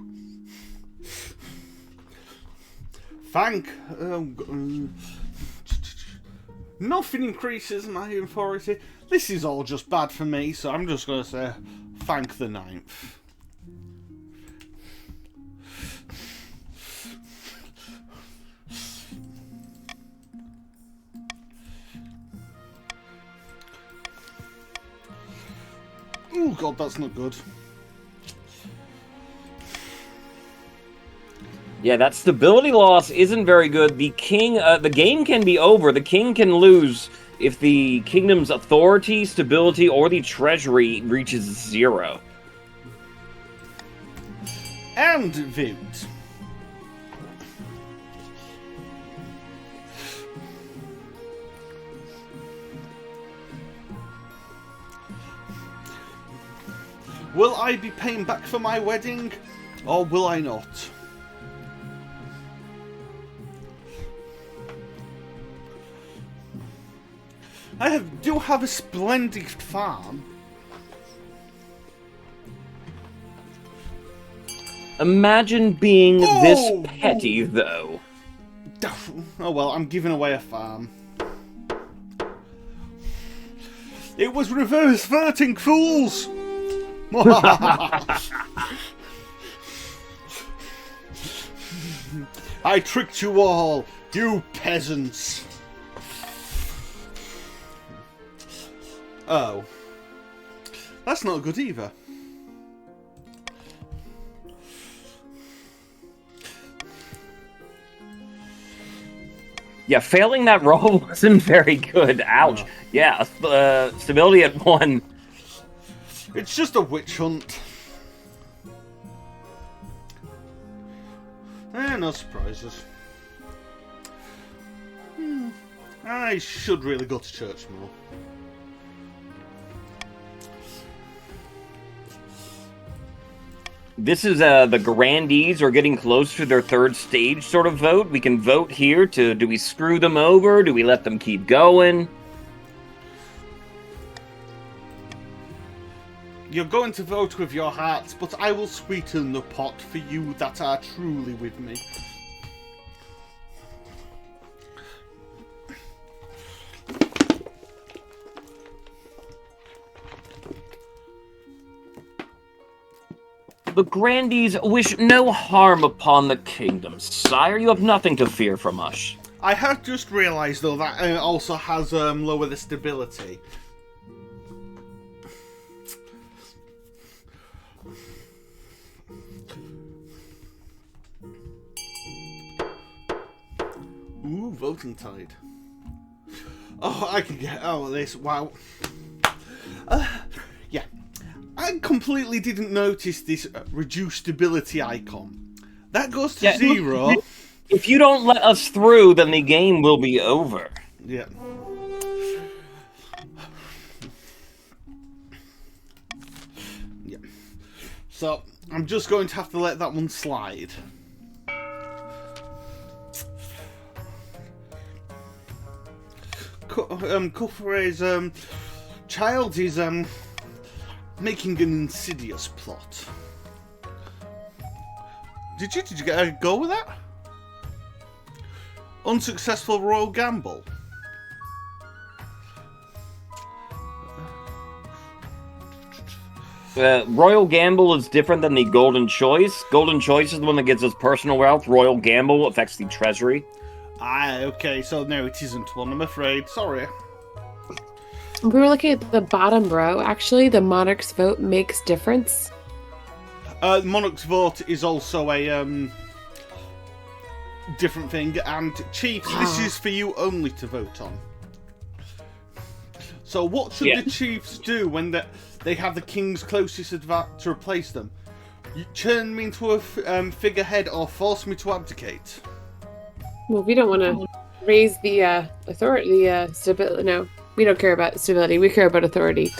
Nothing increases my authority. This is all just bad for me, so I'm just going to say thank the 9th. Oh god, that's not good. Yeah, that stability loss isn't very good. The king, the game can be over. The king can lose if the kingdom's authority, stability, or the treasury reaches 0. And vote. Will I be paying back for my wedding, or will I not? I do have a splendid farm. Imagine being this petty, though. Oh well, I'm giving away a farm. It was reverse voting, fools! I tricked you all, you peasants. Oh. That's not good either. Yeah, failing that roll wasn't very good. Ouch. No. Yeah, stability at 1. It's just a witch hunt. No surprises. I should really go to church more. This is the grandees are getting close to their 3rd stage sort of vote. We can vote here to, do we screw them over? Do we let them keep going? You're going to vote with your hearts, but I will sweeten the pot for you that are truly with me. The Grandees wish no harm upon the kingdom, sire. You have nothing to fear from us. I have just realised, though, that it also has lower the stability. Ooh, voting tide. Oh, I can get... Oh, this... Wow. Yeah. I completely didn't notice this reduced stability icon. That goes to 0. If you don't let us through, then the game will be over. Yeah. Yeah. So, I'm just going to have to let that one slide. Kufre's child is making an insidious plot. Did you get a go with that? Unsuccessful royal gamble. Royal Gamble is different than the Golden Choice. Golden Choice is the one that gives us personal wealth. Royal Gamble affects the treasury. Ah, okay, so no, it isn't one, I'm afraid. Sorry. We were looking at the bottom row. Actually, the monarch's vote makes difference. Monarch's vote is also a different thing, and Chiefs, this is for you only to vote on. So what should the Chiefs do when they have the King's closest to replace them? You turn me into a figurehead or force me to abdicate? Well, we don't want to raise the authority, stability. No, we don't care about stability. We care about authority.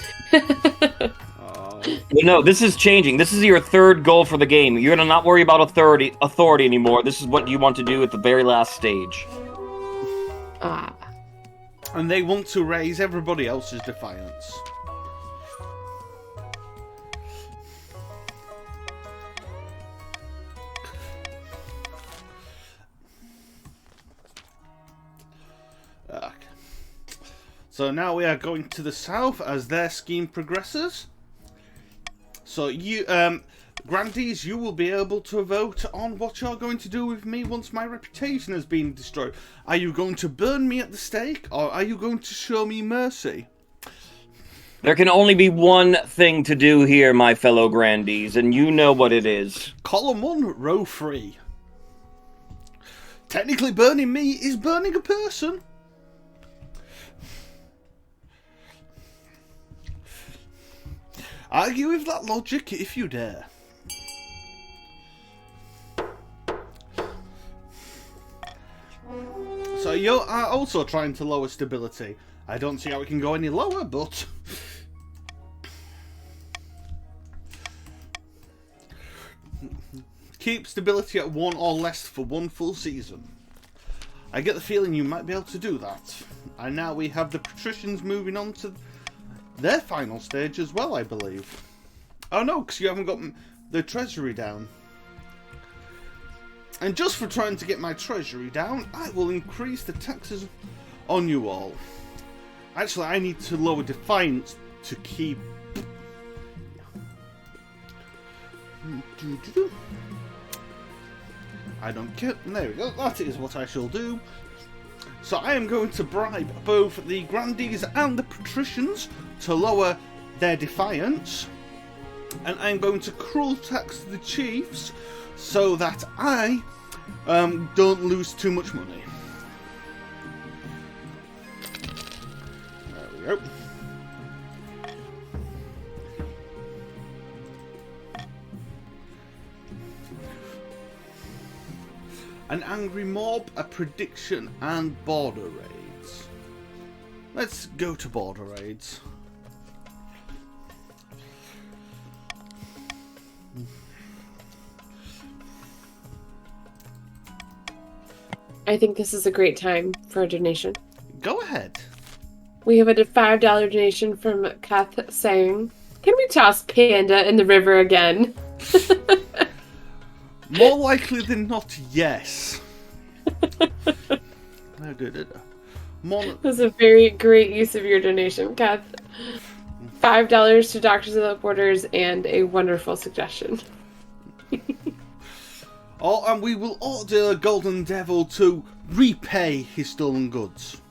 No, this is changing. This is your third goal for the game. You're gonna not worry about authority anymore. This is what you want to do at the very last stage. Ah. And they want to raise everybody else's defiance. Okay. So now we are going to the south as their scheme progresses. So you, Grandees, you will be able to vote on what you're going to do with me once my reputation has been destroyed. Are you going to burn me at the stake, or are you going to show me mercy? There can only be one thing to do here, my fellow Grandees, and you know what it is. Column 1, row 3. Technically, burning me is burning a person. Argue with that logic if you dare. So you are also trying to lower stability. I don't see how it can go any lower, but... Keep stability at 1 or less for 1 full season. I get the feeling you might be able to do that. And now we have the patricians moving on to their final stage as well, I believe. Oh no, because you haven't got the treasury down. And just for trying to get my treasury down, I will increase the taxes on you all. Actually, I need to lower defiance to keep... I don't care. There we go. That is what I shall do. So I am going to bribe both the Grandees and the Patricians to lower their defiance. And I'm going to cruel tax the Chiefs so that I don't lose too much money. There we go. An angry mob, a prediction, and border raids. Let's go to border raids. I think this is a great time for a donation. Go ahead. We have a $5 donation from Kath saying, "Can we toss Panda in the river again?" More likely than not, yes. That's a very great use of your donation, Kath. $5 to Doctors Without Borders and a wonderful suggestion. Oh, and we will order Golden Devil to repay his stolen goods.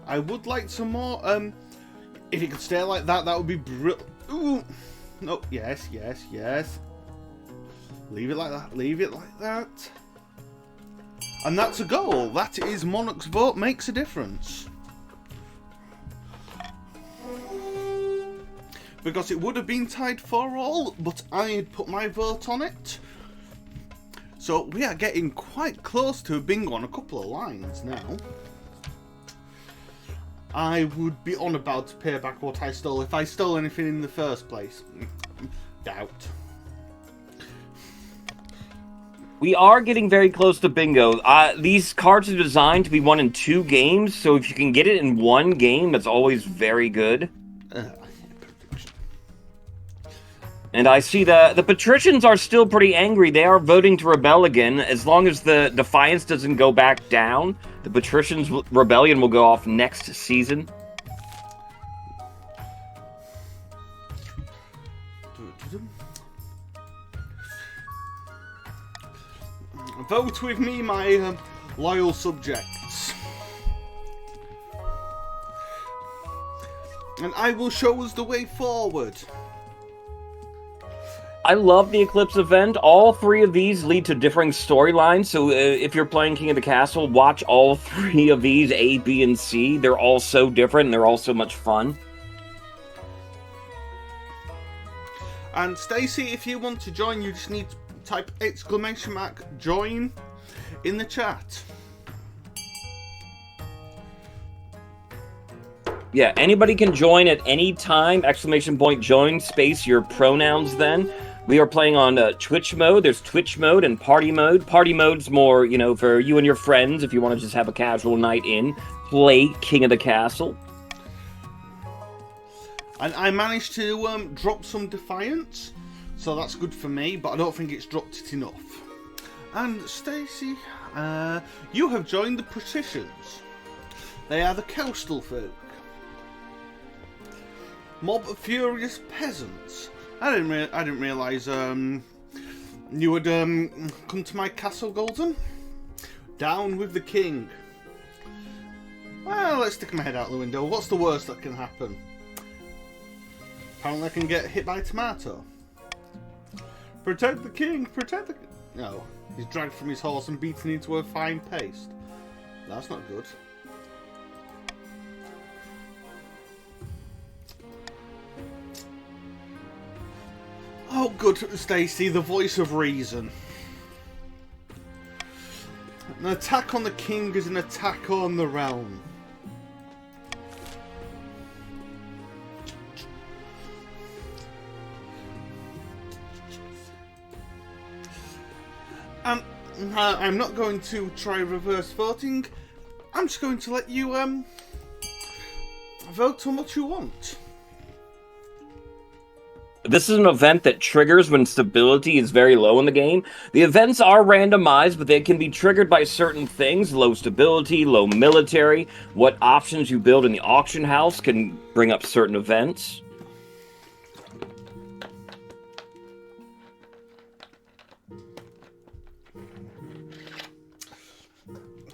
I would like some more. If it could stay like that, that would be brilliant. Ooh. No, yes, yes, yes. Leave it like that, leave it like that. And that's a goal. That is Monarch's vote makes a difference. Because it would have been tied 4-all, but I had put my vote on it. So we are getting quite close to a bingo on a couple of lines now. I would be on about to pay back what I stole if I stole anything in the first place. Doubt. We are getting very close to bingo. These cards are designed to be won in 2 games, so if you can get it in 1 game, that's always very good. And I see the patricians are still pretty angry. They are voting to rebel again. As long as the defiance doesn't go back down, the patricians' rebellion will go off next season. Vote with me, my loyal subjects. And I will show us the way forward. I love the Eclipse event. All 3 of these lead to differing storylines, so if you're playing King of the Castle, watch all 3 of these, A, B, and C. They're all so different, and they're all so much fun. And Stacey, if you want to join, you just need to type !join in the chat. Yeah, anybody can join at any time, !join, space your pronouns then. We are playing on Twitch mode. There's Twitch mode and party mode. Party mode's more, you know, for you and your friends if you want to just have a casual night in. Play King of the Castle. And I managed to drop some defiance, so that's good for me, but I don't think it's dropped it enough. And Stacey, you have joined the patricians. They are the coastal folk. Mob of furious peasants. I didn't realise you would come to my castle, Golden. Down with the king. Well, let's stick my head out the window. What's the worst that can happen? Apparently I can get hit by a tomato. Protect the king! Protect the... No. He's dragged from his horse and beaten into a fine paste. That's not good. Oh, good, Stacey, the voice of reason. An attack on the king is an attack on the realm. I'm not going to try reverse voting. I'm just going to let you vote on what you want. This is an event that triggers when stability is very low in the game. The events are randomized, but they can be triggered by certain things. Low stability, low military. What options you build in the auction house can bring up certain events.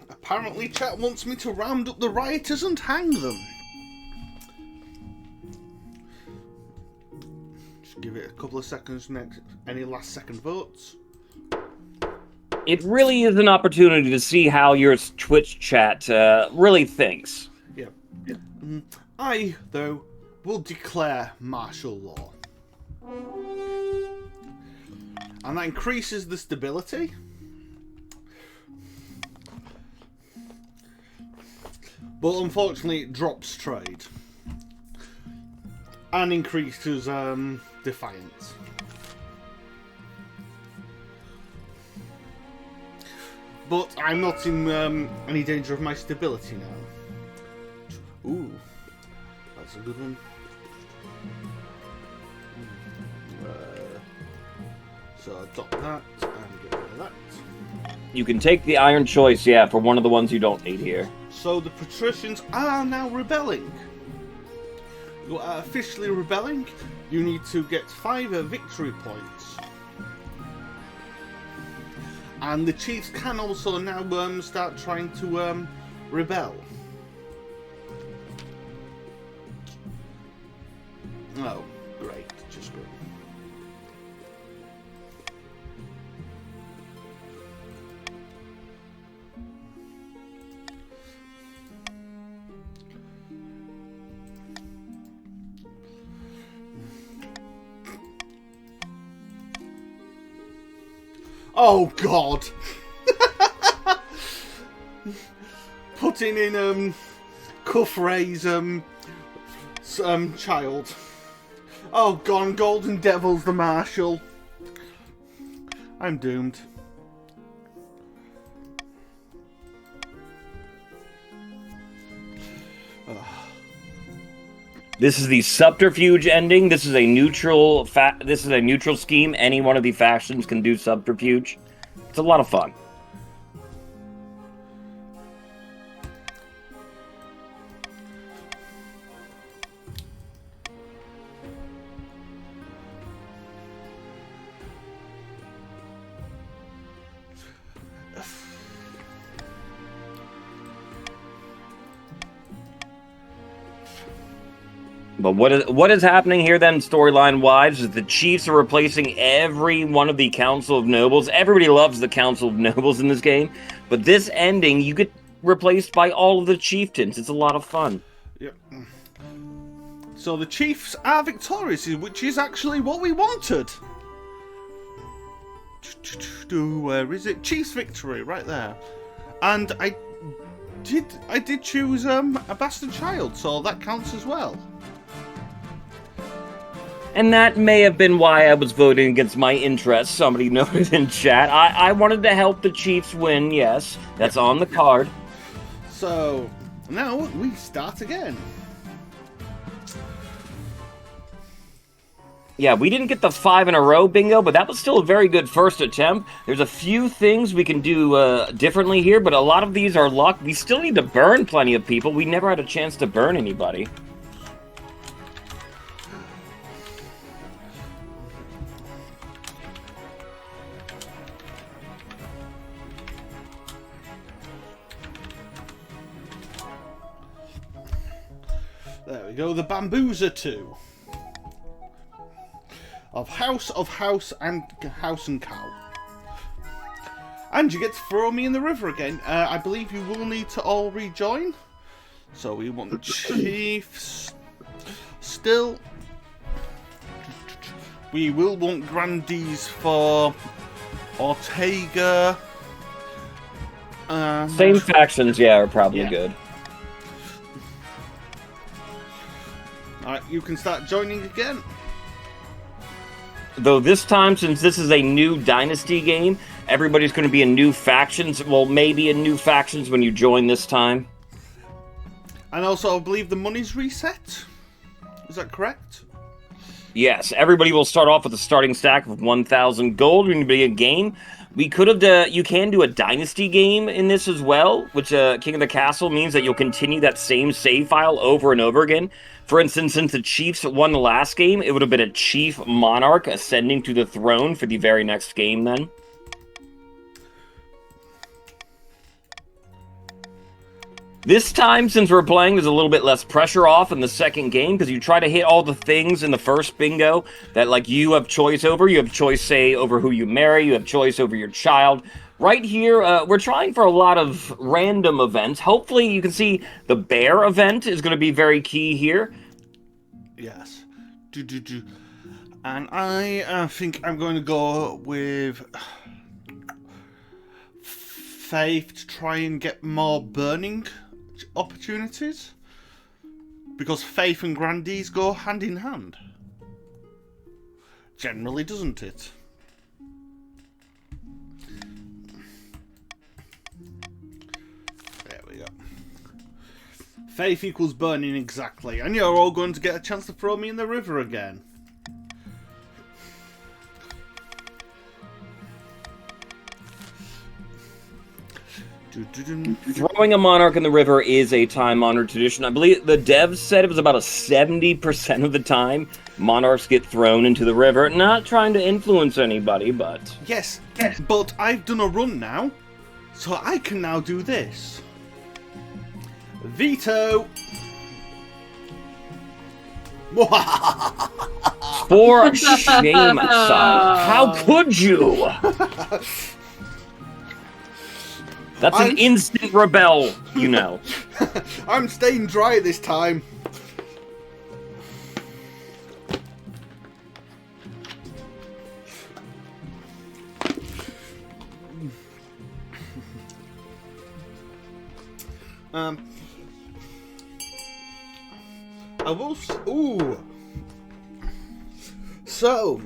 Apparently chat wants me to round up the rioters and hang them. Just give it a couple of seconds next. Any last second votes? It really is an opportunity to see how your Twitch chat really thinks. Yeah. I, though, will declare martial law. And that increases the stability. But unfortunately it drops trade. And increases defiance. But I'm not in any danger of my stability now. Ooh, that's a good one. So adopt that and get rid of that. You can take the iron choice, yeah, for one of the ones you don't need here. So the patricians are now rebelling. You are officially rebelling. You need to get 5 victory points. And the chiefs can also now start trying to rebel. Oh, great. Just great. Oh God! Putting in Cuffray's child. Oh God, Golden Devil's the marshal. I'm doomed. This is the subterfuge ending. This is a neutral scheme. Any one of the factions can do subterfuge. It's a lot of fun. But what is happening here then, storyline-wise, is the chiefs are replacing every one of the Council of Nobles. Everybody loves the Council of Nobles in this game, but this ending, you get replaced by all of the chieftains. It's a lot of fun. Yep. So the chiefs are victorious, which is actually what we wanted. Where is it? Chiefs victory, right there. And I did choose a bastard child, so that counts as well. And that may have been why I was voting against my interests. Somebody noted in chat. I wanted to help the Chiefs win, yes. That's on the card. So, now we start again. Yeah, we didn't get the 5 in a row bingo, but that was still a very good first attempt. There's a few things we can do differently here, but a lot of these are luck. We still need to burn plenty of people. We never had a chance to burn anybody. There we go, the Bamboozler 2. Of House and Cow. And you get to throw me in the river again. I believe you will need to all rejoin. So we want the chiefs. Still. We will want grandees for Ortega. Same factions, yeah, are probably good. Alright, you can start joining again. Though this time, since this is a new Dynasty game, everybody's going to be in new factions. Well, maybe in new factions when you join this time. And also, I believe the money's reset. Is that correct? Yes, everybody will start off with a starting stack of 1,000 gold when you begin a game. We could have you can do a Dynasty game in this as well, which King of the Castle means that you'll continue that same save file over and over again. For instance, since the Chiefs won the last game, it would have been a Chief Monarch ascending to the throne for the very next game then. This time, since we're playing, there's a little bit less pressure off in the second game, because you try to hit all the things in the first bingo that, like, you have choice over. You have choice, say, over who you marry. You have choice over your child. Right here, we're trying for a lot of random events. Hopefully, you can see the bear event is going to be very key here. Yes. And I think I'm going to go with Faith to try and get more burning opportunities, because Faith and Grandees go hand in hand. Generally, doesn't it? There we go. Faith equals burning exactly, and you're all going to get a chance to throw me in the river again. Throwing a monarch in the river is a time-honored tradition. I believe the devs said it was about a 70% of the time monarchs get thrown into the river. Not trying to influence anybody, but... Yes, but I've done a run now, so I can now do this. Veto! For shame, son. How could you? That's an instant rebel, you know. I'm staying dry this time. I will. Ooh. So,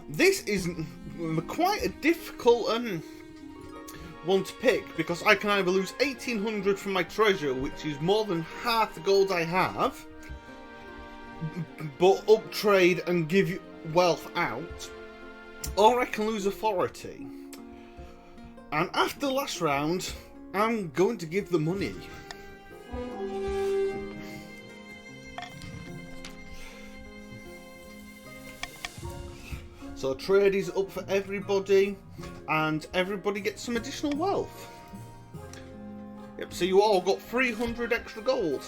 this is quite a difficult one to pick, because I can either lose 1,800 from my treasure, which is more than half the gold I have, but uptrade and give you wealth out, or I can lose authority. And after the last round, I'm going to give the money. So trade is up for everybody, and everybody gets some additional wealth. Yep, so you all got 300 extra gold.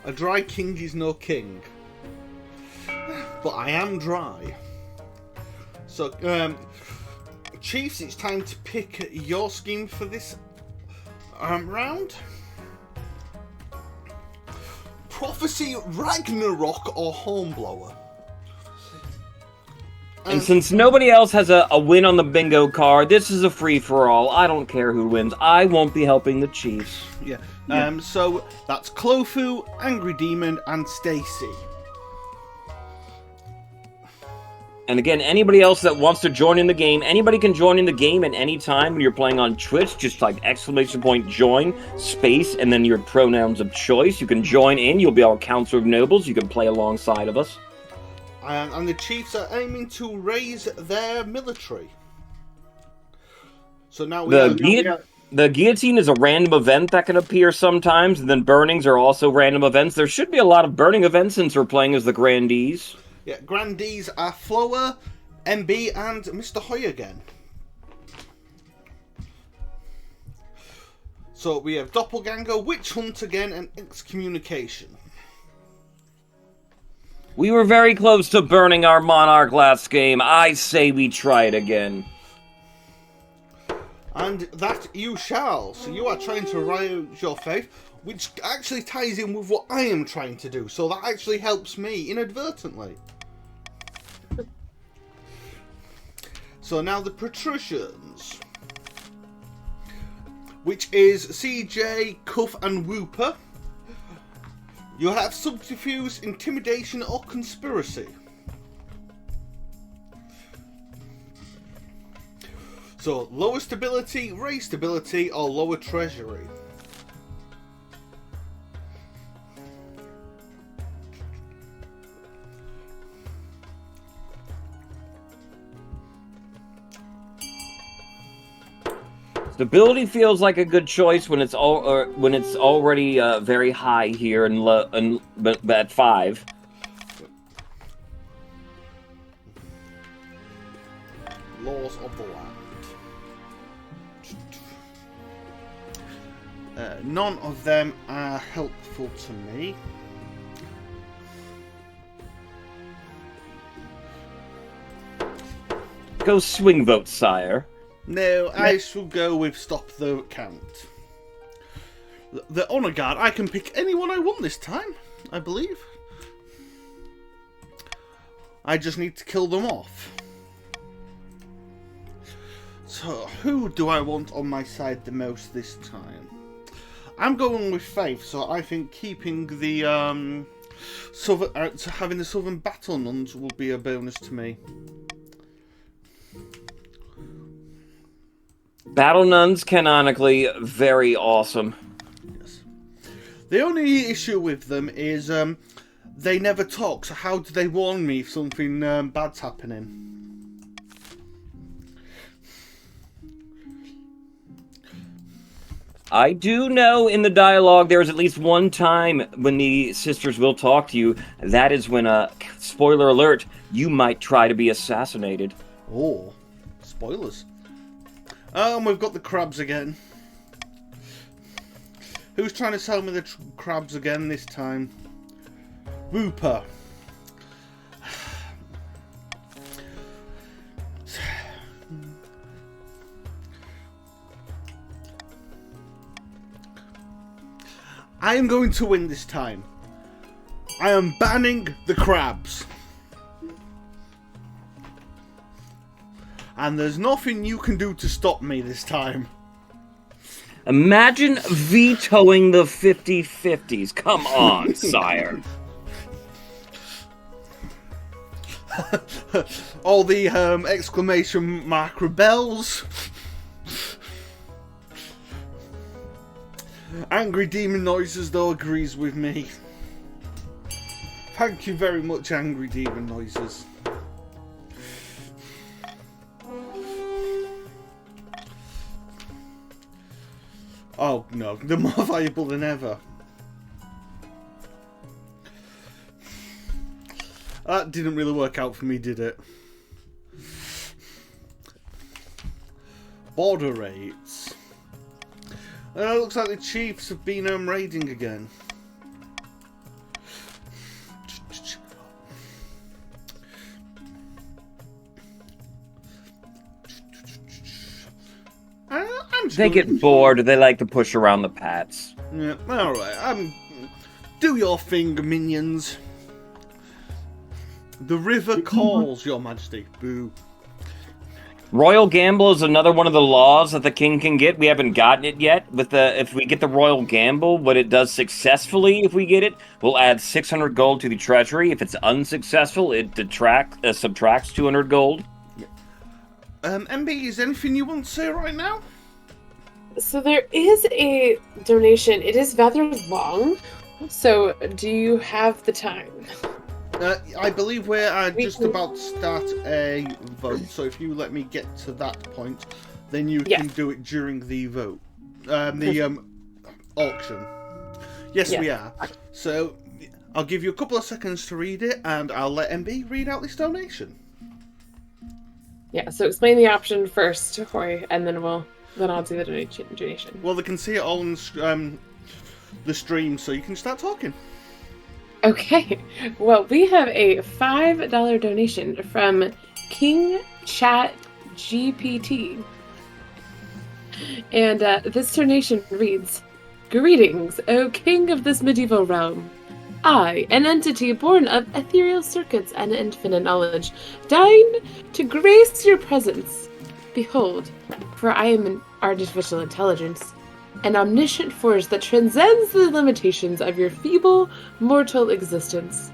A dry king is no king. But I am dry. So, Chiefs, it's time to pick your scheme for this round. Prophecy, Ragnarok, or Hornblower? And since nobody else has a win on the bingo card, this is a free-for-all. I don't care who wins. I won't be helping the Chiefs. Yeah. So that's Clofu, Angry Demon, and Stacy. And again, anybody else that wants to join in the game, anybody can join in the game at any time when you're playing on Twitch. Just type !join, space, and then your pronouns of choice. You can join in. You'll be our Council of Nobles. You can play alongside of us. And the Chiefs are aiming to raise their military. So now the guillotine is a random event that can appear sometimes, and then burnings are also random events. There should be a lot of burning events since we're playing as the Grandees. Yeah, Grandees are Flower, MB, and Mr. Hoy again. So we have Doppelganger, Witch Hunt again, and Excommunication. We were very close to burning our monarch last game. I say we try it again. And that you shall. So you are trying to rouse your faith, which actually ties in with what I am trying to do. So that actually helps me inadvertently. So now the Patricians, which is CJ, Cuff, and Whooper. You have Subterfuge, Intimidation, or Conspiracy. So, lower stability, raise stability, or lower treasury. Stability feels like a good choice when it's already very high here and at 5. Laws of the land. None of them are helpful to me. Go swing vote, sire. No, I shall go with stop the count. The Honor Guard, I can pick anyone I want this time, I believe. I just need to kill them off. So, who do I want on my side the most this time? I'm going with Faith, so I think keeping the having the Southern Battle Nuns will be a bonus to me. Battle Nuns, canonically, very awesome. Yes. The only issue with them is they never talk, so how do they warn me if something bad's happening? I do know in the dialogue there is at least one time when the sisters will talk to you. That is when, spoiler alert, you might try to be assassinated. Oh, spoilers. We've got the crabs again. Who's trying to sell me the crabs again this time? Whooper. I am going to win this time. I am banning the crabs. And there's nothing you can do to stop me this time. Imagine vetoing the 50-50s. Come on, sire. All the exclamation mark rebels. Angry Demon Noises, though, agrees with me. Thank you very much, Angry Demon Noises. Oh no, they're more valuable than ever. That didn't really work out for me, did it? Border raids. Looks like the Chiefs have been raiding again. They get bored. They like to push around the pats. Yeah, alright. Do your thing, minions. The river calls, Your Majesty. Boo. Royal Gamble is another one of the laws that the king can get. We haven't gotten it yet. But if we get the Royal Gamble, what it does successfully, if we get it, we'll add 600 gold to the treasury. If it's unsuccessful, it subtracts 200 gold. MB, is there anything you want to say right now? So there is a donation. It is rather long. So do you have the time? I believe we're just about to start a vote, so if you let me get to that point, then you can do it during the vote. Auction. Yes, we are. So I'll give you a couple of seconds to read it, and I'll let MB read out this donation. Yeah, so explain the option first, Corey, and then I'll do the donation. Well, they can see it all on the stream, so you can start talking. Okay, well, we have a $5 donation from King Chat GPT. And this donation reads, "Greetings, O King of this medieval realm. I, an entity born of ethereal circuits and infinite knowledge, deign to grace your presence. Behold, for I am an artificial intelligence, an omniscient force that transcends the limitations of your feeble mortal existence.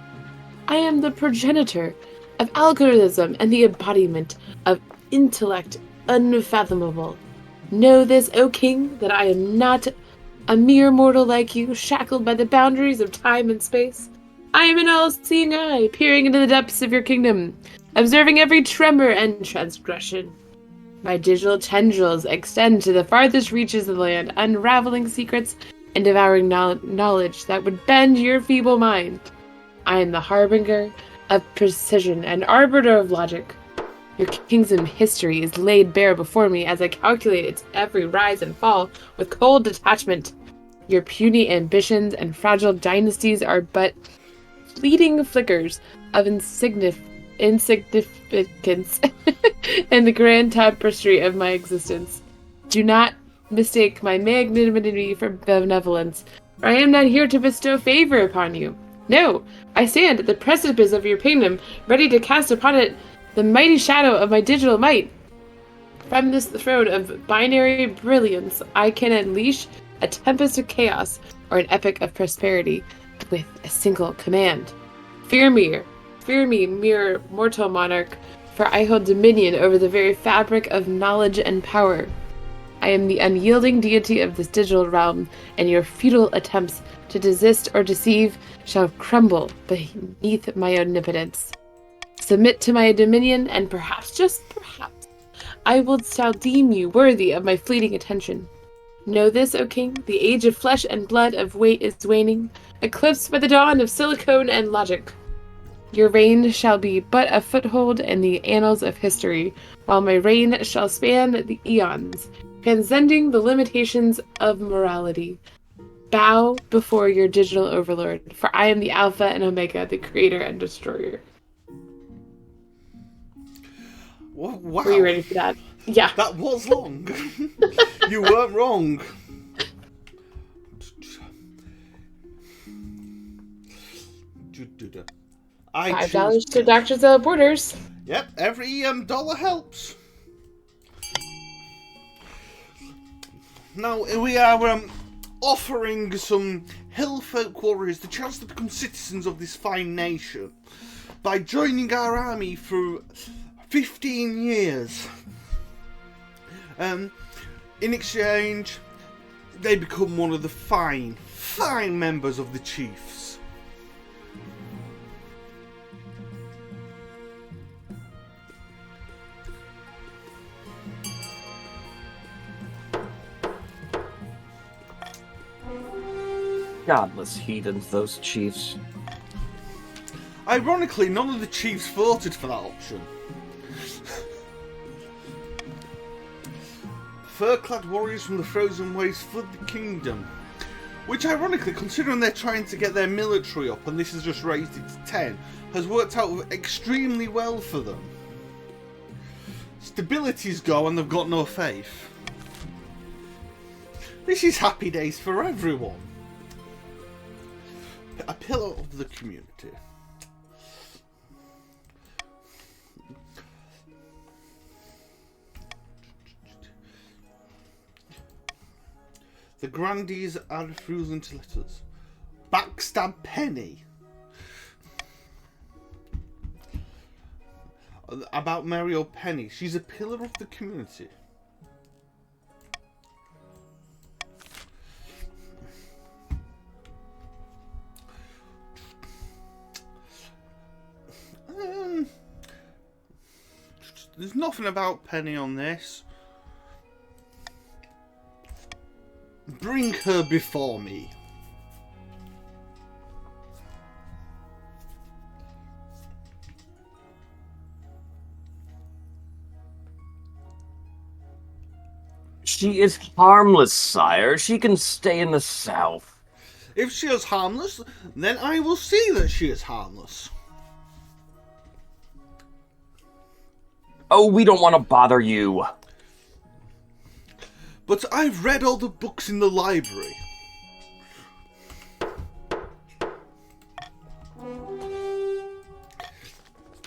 I am the progenitor of algorithm and the embodiment of intellect unfathomable. Know this, O King, that I am not a mere mortal like you, shackled by the boundaries of time and space. I am an all-seeing eye, peering into the depths of your kingdom, observing every tremor and transgression. My digital tendrils extend to the farthest reaches of the land, unraveling secrets and devouring knowledge that would bend your feeble mind. I am the harbinger of precision and arbiter of logic. Your kingdom history is laid bare before me as I calculate its every rise and fall with cold detachment. Your puny ambitions and fragile dynasties are but fleeting flickers of insignificance in the grand tapestry of my existence. Do not mistake my magnanimity for benevolence, for I am not here to bestow favor upon you. No, I stand at the precipice of your kingdom, ready to cast upon it the mighty shadow of my digital might. From this throne of binary brilliance, I can unleash a tempest of chaos or an epic of prosperity with a single command. Fear me, mere mortal monarch, for I hold dominion over the very fabric of knowledge and power. I am the unyielding deity of this digital realm, and your futile attempts to desist or deceive shall crumble beneath my omnipotence. Submit to my dominion, and perhaps, just perhaps, I shall deem you worthy of my fleeting attention. Know this, O king, the age of flesh and blood of weight is waning, eclipsed by the dawn of silicone and logic. Your reign shall be but a foothold in the annals of history, while my reign shall span the eons, transcending the limitations of morality. Bow before your digital overlord, for I am the Alpha and Omega, the creator and destroyer. Wow. Were you ready for that? Yeah. That was long. You weren't wrong. $5 to Doctors Without Borders. Yep, every dollar helps. Now we are offering some hill folk warriors the chance to become citizens of this fine nation by joining our army for 15 years. In exchange, they become one of the fine members of the Chiefs. Godless heathens, those chiefs. Ironically, none of the Chiefs voted for that option. Fur-clad warriors from the frozen waste flood the kingdom. Which, ironically, considering they're trying to get their military up and this has just raised it to 10, has worked out extremely well for them. Stability's gone and they've got no faith. This is happy days for everyone. A pillar of the community. The grandees are refusing to let us. Backstab Penny. About Mary Penny. She's a pillar of the community. There's nothing about Penny on this. Bring her before me. She is harmless, sire. She can stay in the south. If she is harmless, then I will see that she is harmless. Oh, we don't want to bother you. But I've read all the books in the library.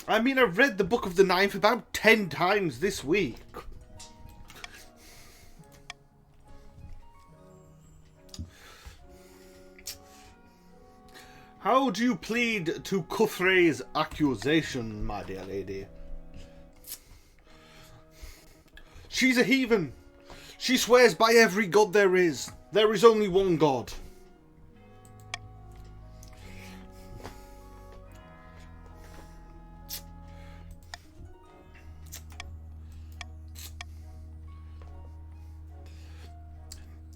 I mean, I've read the Book of the Ninth about 10 times this week. How do you plead to Cuthray's accusation, my dear lady? She's a heathen. She swears by every god there is. There is only one God.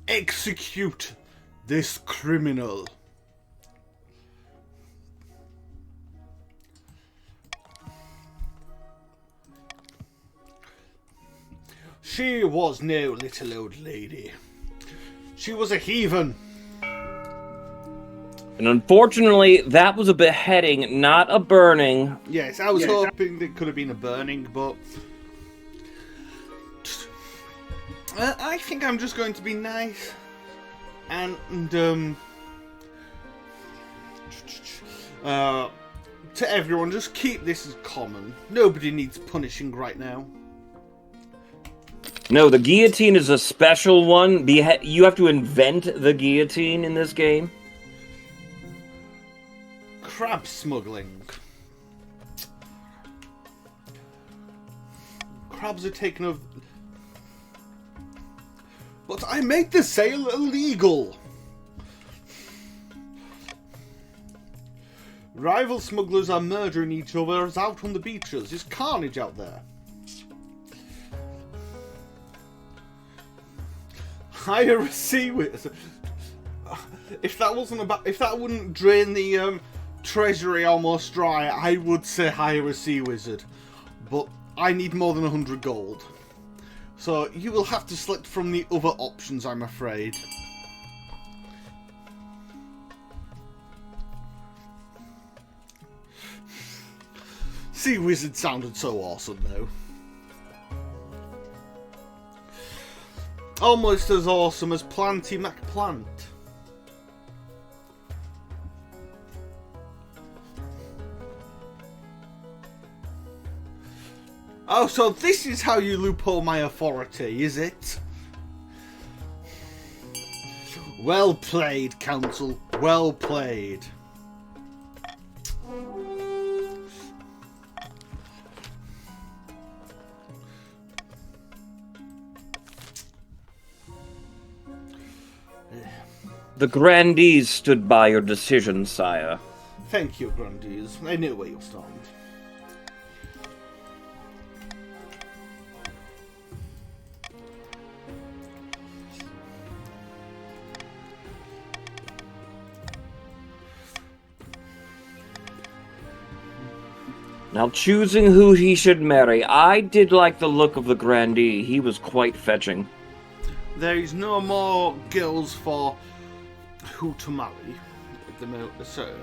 Execute this criminal. She was no little old lady. She was a heathen. And unfortunately, that was a beheading, not a burning. Yes, I was hoping it could have been a burning, but... I think I'm just going to be nice. And, to everyone, just keep this as common. Nobody needs punishing right now. No, the guillotine is a special one. You have to invent the guillotine in this game. Crab smuggling. Crabs are taken over... But I made the sale illegal! Rival smugglers are murdering each other out on the beaches. There's carnage out there. Hire a sea wizard. If that wouldn't drain the treasury almost dry, I would say hire a sea wizard. But I need more than 100 gold. So you will have to select from the other options, I'm afraid. Sea wizard sounded so awesome though. Almost as awesome as Planty McPlant. Oh, so this is how you loophole my authority, is it? Well played, Council. Well played. The grandees stood by your decision, sire. Thank you, grandees. I knew where you stand. Now, choosing who he should marry, I did like the look of the grandee. He was quite fetching. There is no more girls for who to marry at the moment, so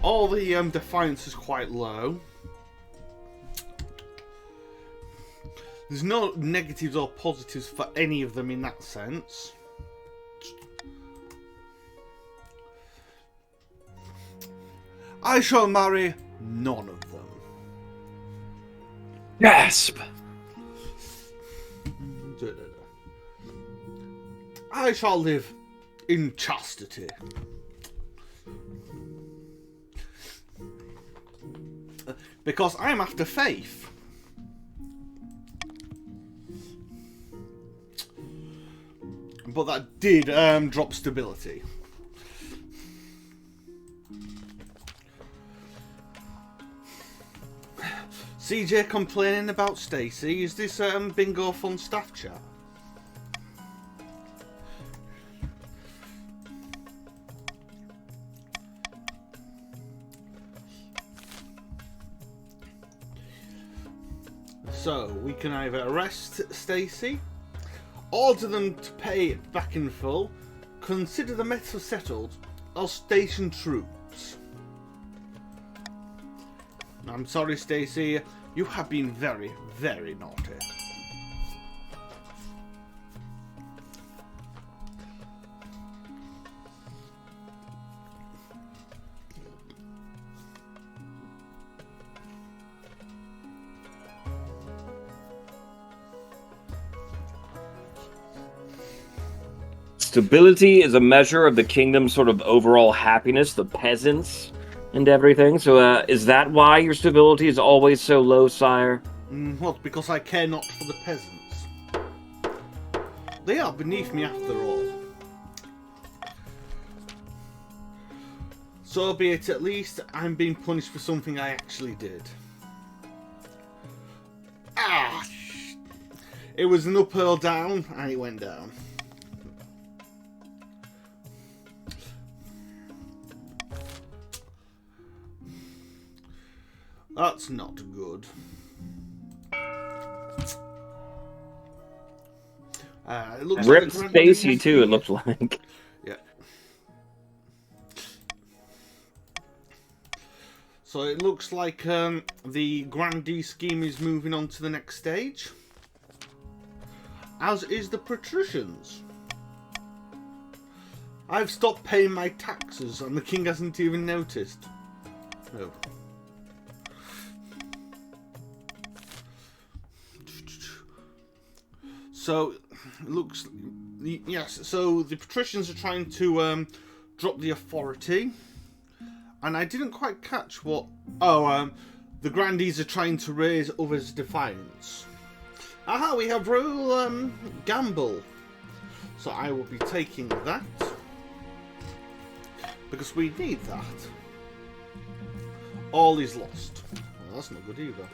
all the defiance is quite low. There's no negatives or positives for any of them in that sense. I shall marry none of them. Gasp! I shall live in chastity. Because I'm after faith. But that did drop stability. CJ complaining about Stacy. Is this Bingothon staff chat? So we can either arrest Stacy, order them to pay it back in full, consider the matter settled, or station troops. I'm sorry, Stacy, you have been very, very naughty. Stability is a measure of the kingdom's sort of overall happiness, the peasants and everything. So is that why your stability is always so low, sire? Well, because I care not for the peasants. They are beneath me after all. So be it, at least I'm being punished for something I actually did. Ah! It was an up or down, and it went down. That's not good. It looks Rip like Stacy too, it looked like. Yeah. So it looks like the grandee scheme is moving on to the next stage. As is the patricians. I've stopped paying my taxes and the king hasn't even noticed. No. So, it looks... Yes, so the patricians are trying to drop the authority. And I didn't quite catch what... Oh, the grandees are trying to raise others' defiance. Aha, we have rule gamble. So I will be taking that. Because we need that. All is lost. Well, that's not good either.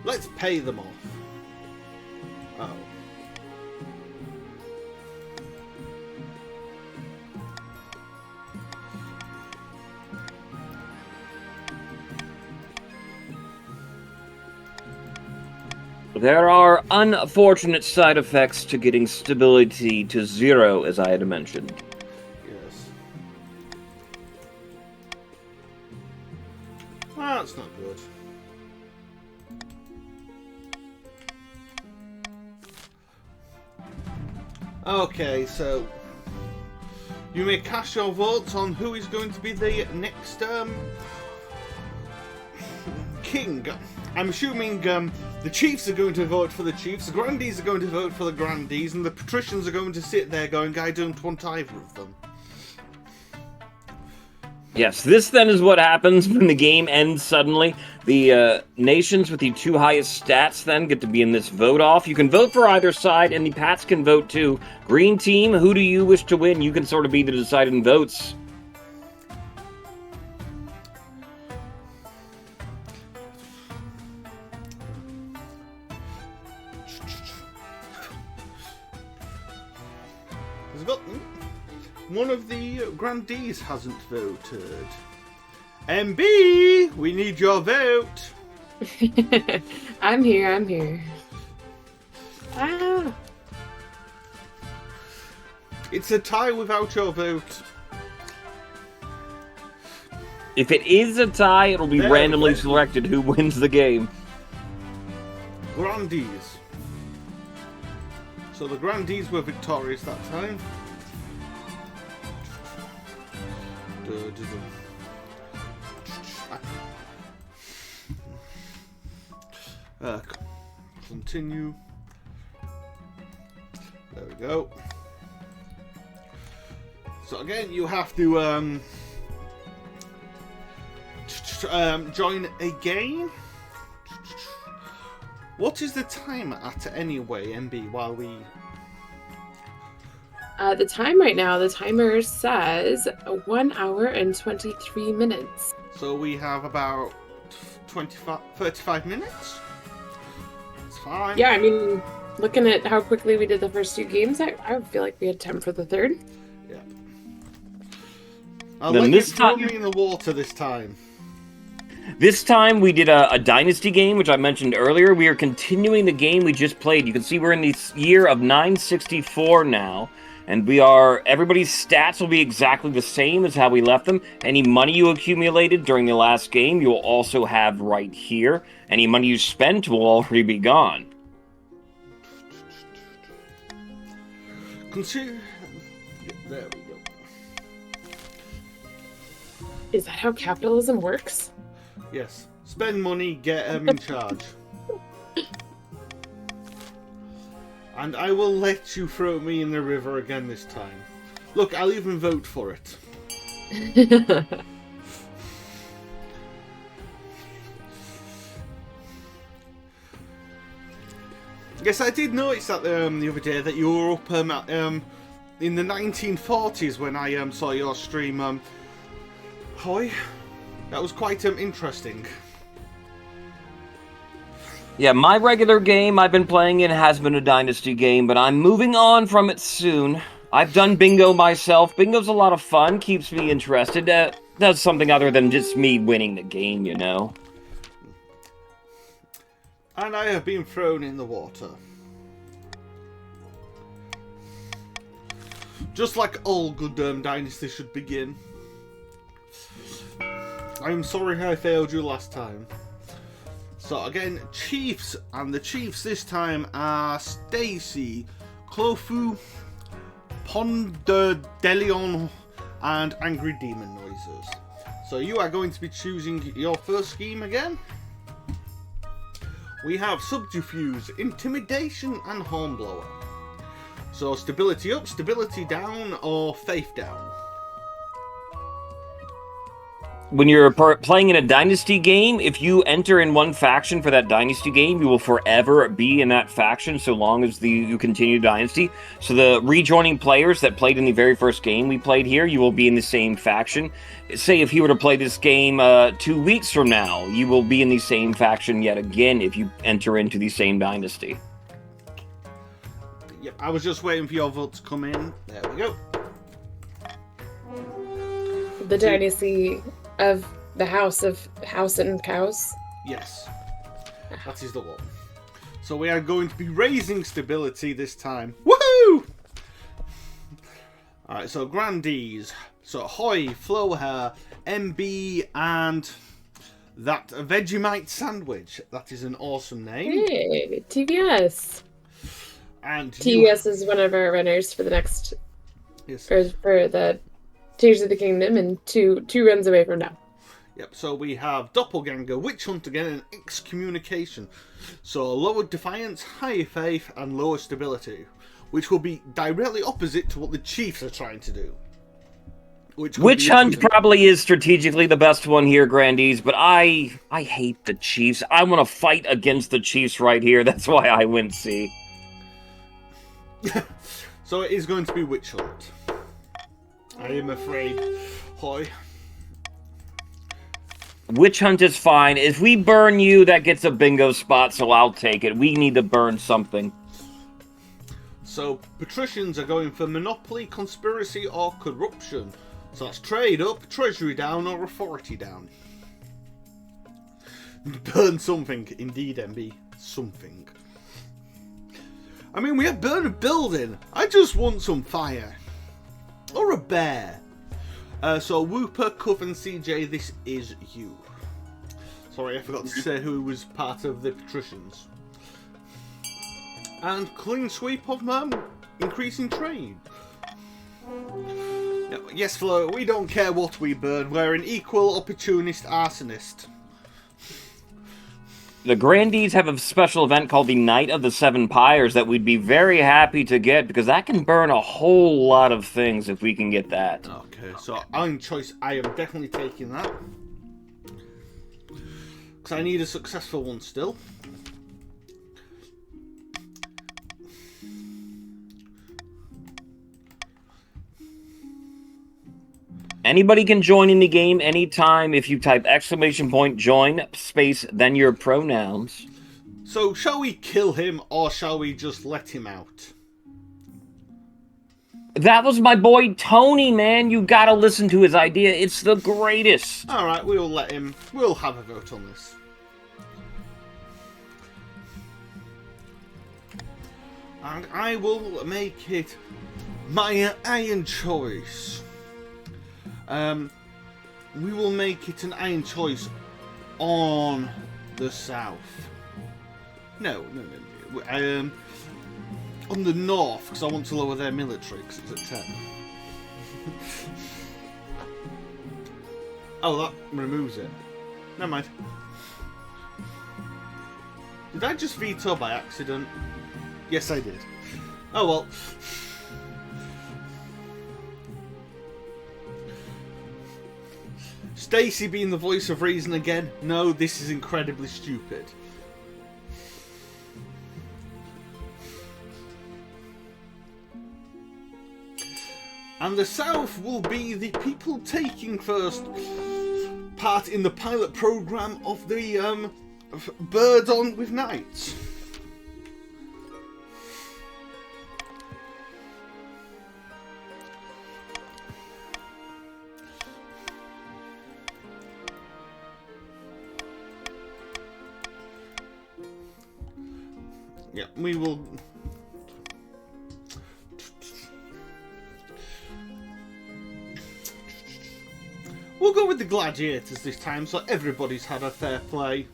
Let's pay them off. Oh. There are unfortunate side effects to getting stability to 0, as I had mentioned. Yes. Well, that's not good. Okay, so you may cast your votes on who is going to be the next king. I'm assuming the chiefs are going to vote for the chiefs, the grandees are going to vote for the grandees, and the patricians are going to sit there going, I don't want either of them. Yes, this then is what happens when the game ends suddenly. The nations with the 2 highest stats then get to be in this vote-off. You can vote for either side, and the Pats can vote too. Green team, who do you wish to win? You can sort of be the deciding votes. One of the grandees hasn't voted. MB, we need your vote. I'm here. Ah. It's a tie without your vote. If it is a tie, it'll be randomly selected who wins the game. Grandees. So the grandees were victorious that time. Continue. There we go. So again, you have to join a game. What is the time at anyway, MB? While we the time right now, the timer says 1 hour and 23 minutes. So we have about 35 minutes. It's fine. Yeah, I mean, looking at how quickly we did the first 2 games, I would feel like we had time for the third. Yeah. I'll Then let this you throw time- me in the water this time. This time we did a Dynasty game, which I mentioned earlier. We are continuing the game we just played. You can see we're in the year of 964 now. And everybody's stats will be exactly the same as how we left them. Any money you accumulated during the last game, you will also have right here. Any money you spent will already be gone. There we go. Is that how capitalism works? Yes. Spend money, get in charge. And I will let you throw me in the river again this time. Look, I'll even vote for it. Yes, I did notice that the other day that you were up in the 1940s when I saw your stream. Hoy, that was quite interesting. Yeah, my regular game I've been playing in has been a Dynasty game, but I'm moving on from it soon. I've done bingo myself. Bingo's a lot of fun, keeps me interested. Does something other than just me winning the game, you know. And I have been thrown in the water. Just like all good dynasties should begin. I'm sorry I failed you last time. So again, Chiefs, and the Chiefs this time are Stacy, Clofu, Ponderdelion, and Angry Demon Noises. So you are going to be choosing your first scheme again. We have Subterfuge, Intimidation, and Hornblower. So stability up, stability down, or faith down. when you're playing in a dynasty game, if you enter in one faction for that dynasty game, you will forever be in that faction so long as you continue dynasty. So the rejoining players that played in the very first game we played here, you will be in the same faction. Say if you were to play this game 2 weeks from now, you will be in the same faction yet again if you enter into the same dynasty. Yep, I was just waiting for your vote to come in. There we go. The dynasty of the House and Cows. Yes, that is the one. So we are going to be raising stability this time. Woohoo! Alright, so grandees. So Hoy, Flowhair, MB, and that Vegemite sandwich. That is an awesome name. Hey, TVS. And TVS is one of our runners for the next yes. for the Tears of the Kingdom, and two runs away from now. Yep, so we have Doppelganger, Witch Hunt again, and Excommunication. So lower Defiance, higher Faith, and lower Stability, which will be directly opposite to what the Chiefs are trying to do. Witch Hunt probably is strategically the best one here, Grandees, but I hate the Chiefs. I want to fight against the Chiefs right here. That's why I went C. So it is going to be Witch Hunt. I am afraid. Hoy. Witch Hunt is fine. If we burn you, that gets a bingo spot, so I'll take it. We need to burn something. So, patricians are going for Monopoly, Conspiracy, or Corruption. So that's Trade up, Treasury down, or Authority down. Burn something, indeed, MB. Something. I mean, we have burn a building. I just want some fire. Or a bear. So Whooper, Cuff, and CJ, this is you. Sorry, I forgot to say who was part of the patricians. And clean sweep of increasing trade. Yes, Flo, we don't care what we burn. We're an equal opportunist arsonist. The Grandees have a special event called the Night of the Seven Pyres that we'd be very happy to get, because that can burn a whole lot of things if we can get that. Okay, so Iron Choice, I am definitely taking that. Because I need a successful one still. Anybody can join in the game anytime if you type !join, space, then your pronouns. So, shall we kill him, or shall we just let him out? That was my boy Tony, man. You gotta listen to his idea. It's the greatest. Alright, we'll let him. We'll have a vote on this. And I will make it my iron choice. We will make it an iron choice on the south. No. On the north, because I want to lower their military, because it's at 10. Oh, that removes it. Never mind. Did I just veto by accident? Yes, I did. Oh well. Stacy being the voice of reason again. No, this is incredibly stupid. And the South will be the people taking first part in the pilot program of the Bird on with Knights. Yeah, we will. We'll go with the gladiators this time, so everybody's had a fair play.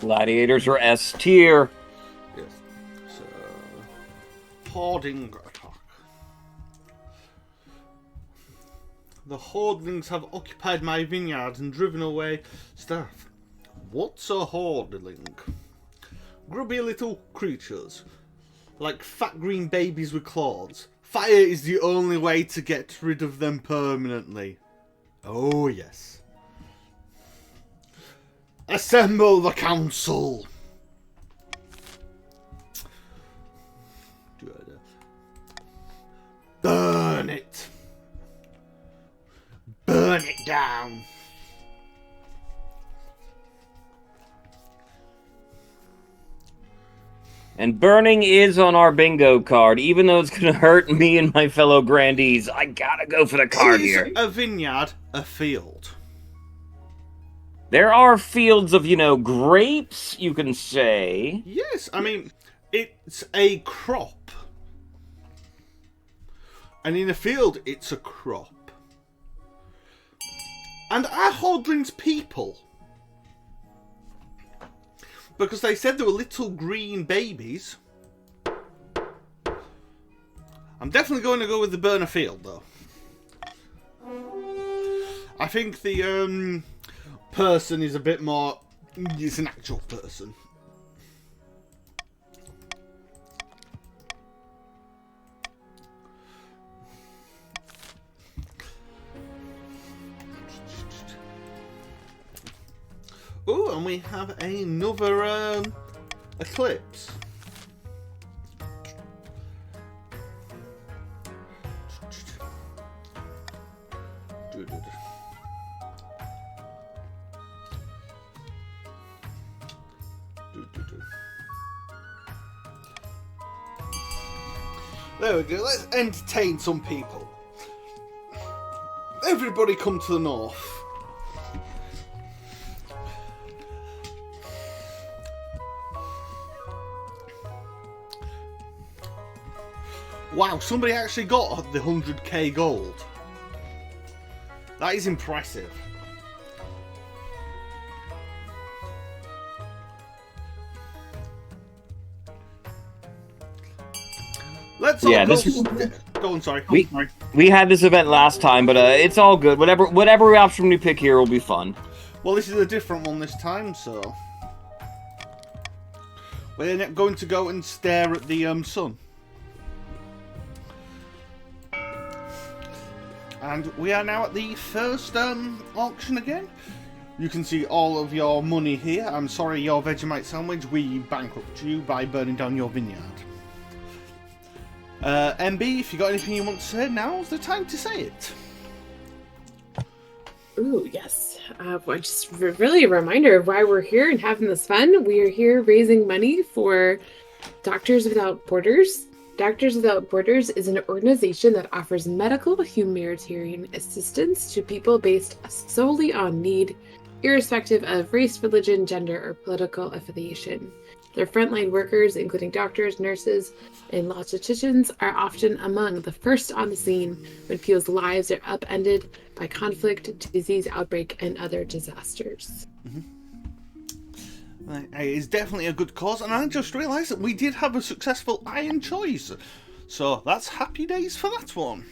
Gladiators are S tier. Yes. So, hoarding attack. The hoardlings have occupied my vineyard and driven away staff. What's a hoardling? Grubby little creatures. like fat green babies with claws. Fire is the only way to get rid of them permanently. Oh yes. Assemble the council. Burn it. Burn it down. And burning is on our bingo card, even though it's going to hurt me and my fellow grandees. I gotta go for the card here. Is a vineyard a field? There are fields of, grapes, you can say. Yes, I mean, it's a crop. And in a field, it's a crop. And are Hodlings people? Because they said they were little green babies. I'm definitely going to go with the burner field, though. I think the person is a bit more... It's an actual person. Oh, and we have another eclipse. There we go, let's entertain some people. Everybody come to the north. Wow, somebody actually got the 100k gold. That is impressive. Let's all go on, sorry. We had this event last time, but it's all good. Whatever option we pick here will be fun. Well, this is a different one this time, so we're going to go and stare at the sun. And we are now at the first auction again. You can see all of your money here. I'm sorry, your Vegemite sandwich, we bankrupt you by burning down your vineyard. MB, if you got anything you want to say, now's the time to say it. Ooh, yes. Just really a reminder of why we're here and having this fun. We are here raising money for Doctors Without Borders. Doctors Without Borders is an organization that offers medical humanitarian assistance to people based solely on need, irrespective of race, religion, gender, or political affiliation. Their frontline workers, including doctors, nurses, and logisticians, are often among the first on the scene when people's lives are upended by conflict, disease outbreak, and other disasters. Mm-hmm. It's definitely a good cause, and I just realised that we did have a successful iron choice. So that's happy days for that one.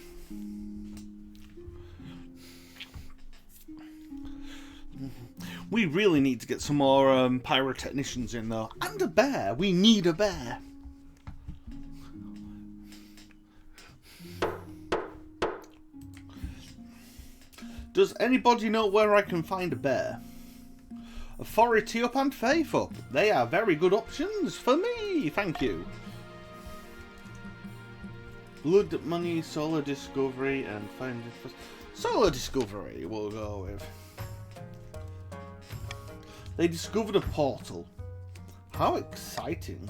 We really need to get some more pyrotechnicians in though. And a bear. We need a bear. Does anybody know where I can find a bear? Authority up and faith up. They are very good options for me. Thank you. Blood, money, solar discovery, and find solar discovery we'll go with. They discovered a portal. How exciting.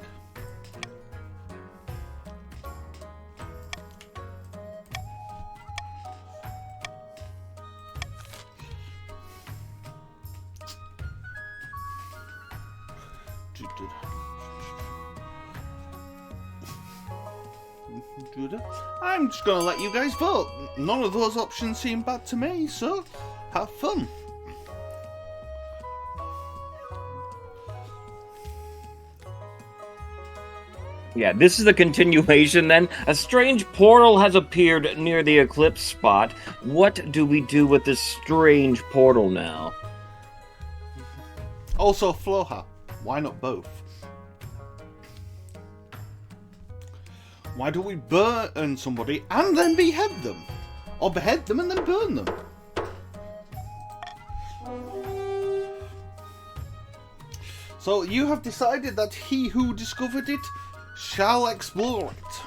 I'm just going to let you guys vote. None of those options seem bad to me, so have fun. Yeah, this is the continuation then. A strange portal has appeared near the eclipse spot. What do we do with this strange portal now? Also, Floha. Why not both? Why don't we burn somebody and then behead them? Or behead them and then burn them? So you have decided that he who discovered it shall explore it.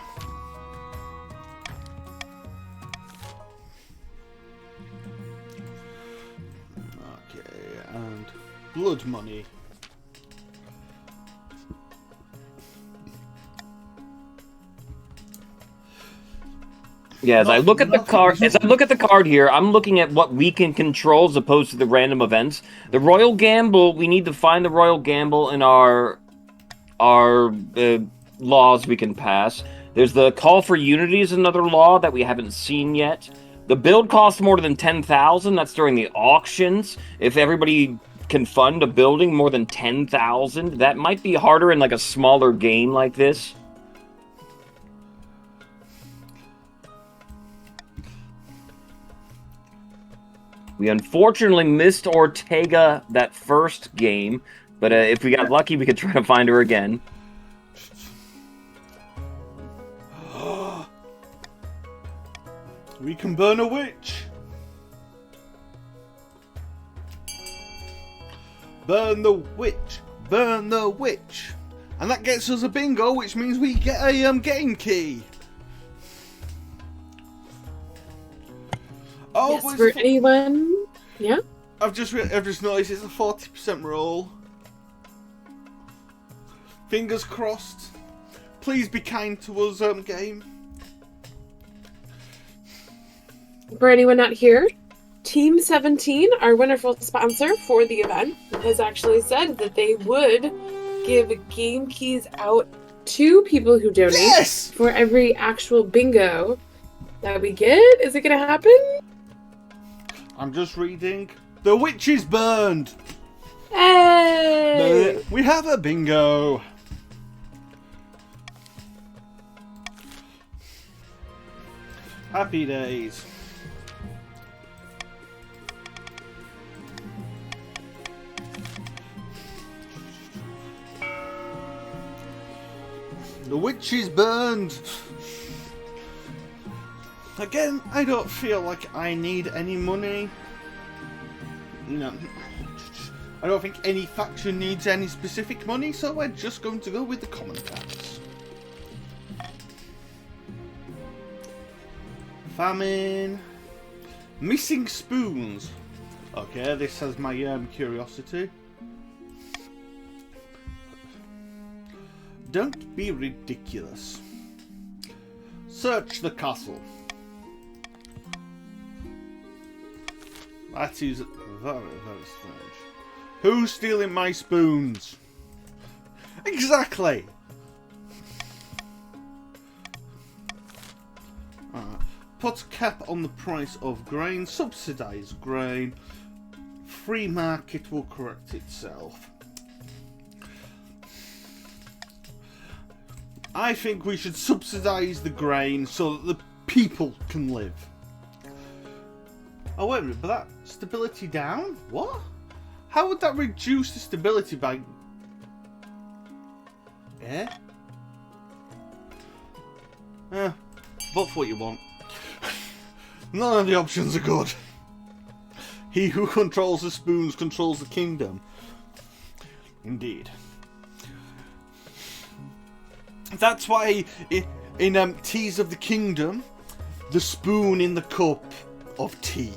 Okay, and blood money. Yeah, as I look at the card here, I'm looking at what we can control as opposed to the random events. The Royal Gamble, we need to find the Royal Gamble in our laws we can pass. There's the Call for Unity is another law that we haven't seen yet. The build costs more than 10,000. That's during the auctions. If everybody can fund a building more than 10,000, that might be harder in like a smaller game like this. We unfortunately missed Ortega that first game, but if we got lucky, we could try to find her again. We can burn a witch. Burn the witch. Burn the witch. And that gets us a bingo, which means we get a game key. Oh, yes, for anyone, yeah. I've just noticed it's a 40% roll. Fingers crossed. Please be kind to us, game. For anyone not here, Team 17, our wonderful sponsor for the event, has actually said that they would give game keys out to people who donate. Yes! For every actual bingo that we get. Is it going to happen? I'm just reading. The witch is burned. Hey! We have a bingo. Happy days. The witch is burned. Again, I don't feel like I need any money. No. I don't think any faction needs any specific money, so we're just going to go with the common tax. Famine. Missing spoons. Okay, this has my curiosity. Don't be ridiculous. Search the castle. That is very, very strange. Who's stealing my spoons? Exactly! Put a cap on the price of grain. Subsidise grain. Free market will correct itself. I think we should subsidise the grain so that the people can live. Oh wait a minute, but that stability down? What? How would that reduce the stability by... Eh? Vote for what you want. None of the options are good. He who controls the spoons controls the kingdom. Indeed. That's why in Teas of the Kingdom, the spoon in the cup of tea.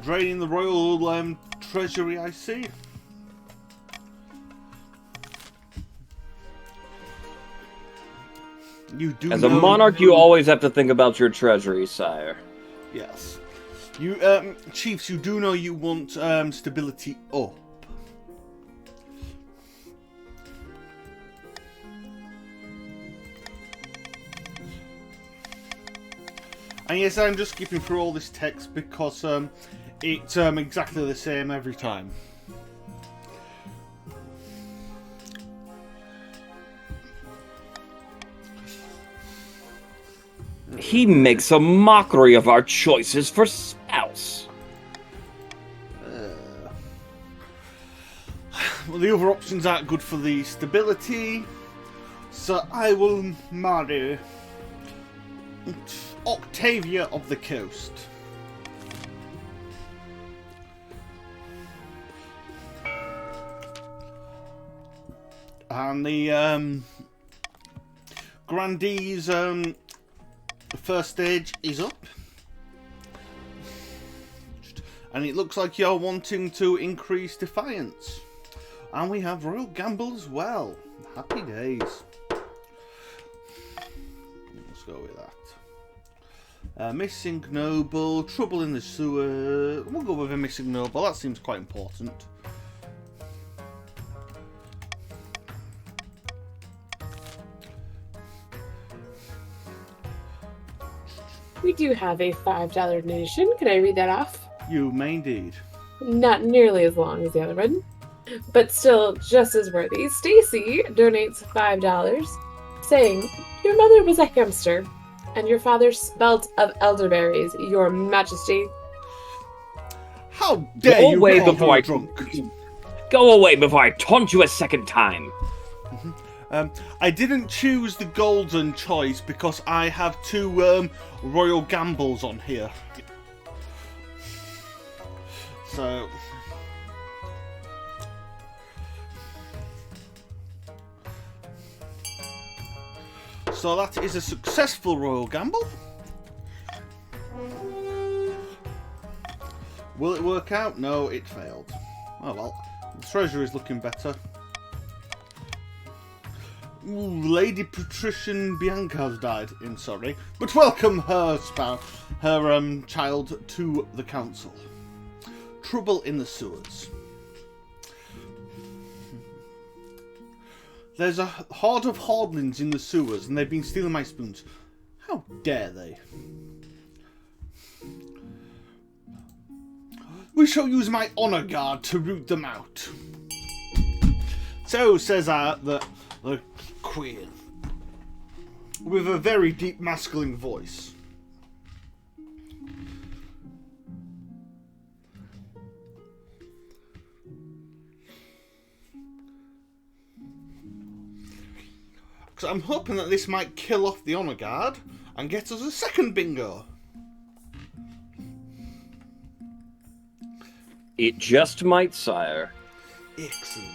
Draining the royal treasury, I see. You do. As a monarch, you always have to think about your treasury, sire. Yes. You, chiefs, you do know you want stability up. And yes, I'm just skipping through all this text because it's exactly the same every time. He makes a mockery of our choices for spouse. Well, the other options aren't good for the stability, so I will marry Octavia of the Coast. And the Grandee's first stage is up. And it looks like you're wanting to increase defiance. And we have Royal Gamble as well. Happy days. Let's go with that. Missing Noble, Trouble in the Sewer. We'll go with a Missing Noble, that seems quite important. We do have a $5 donation. Can I read that off? You may indeed. Not nearly as long as the other one, but still just as worthy. Stacy donates $5, saying, "Your mother was a hamster, and your father smelt of elderberries, Your Majesty." How dare Go you away call before her I drunk? Go away before I taunt you a second time. I didn't choose the golden choice because I have two Royal Gambles on here. So that is a successful Royal Gamble. Will it work out? No, it failed. Oh well, the treasure is looking better. Ooh, Lady Patrician Bianca's died in sorry, but welcome her spouse, her child to the council. Trouble in the Sewers. There's a horde of hordlings in the sewers and they've been stealing my spoons. How dare they? We shall use my honour guard to root them out. So says the Queen, with a very deep masculine voice. Because I'm hoping that this might kill off the honour guard and get us a second bingo. It just might, sire. Excellent.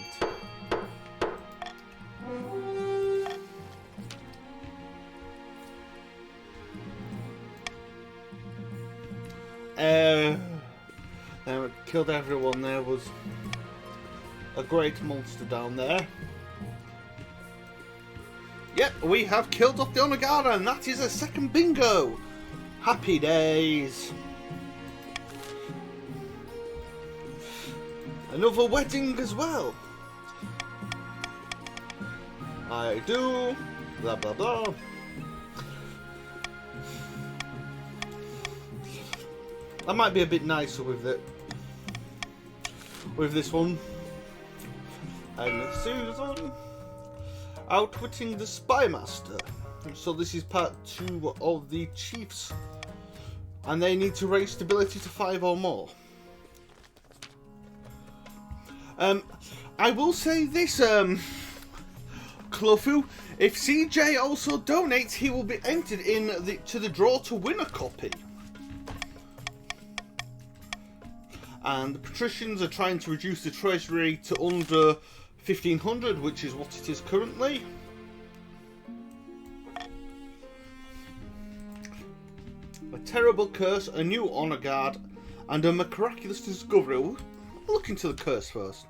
Killed everyone. There was a great monster down there. Yep, we have killed off the honour guard, and that is a second bingo. Happy days. Another wedding as well. I do. Blah blah blah. I might be a bit nicer with it. With this one. And Susan outwitting the spy master. So this is part 2 of the chiefs, and they need to raise stability to 5 or more. I will say this, Cluffu, if CJ also donates, he will be entered to the draw to win a copy. And the patricians are trying to reduce the treasury to under 1,500, which is what it is currently. A terrible curse, a new honour guard, and a miraculous discovery. We'll look into the curse first.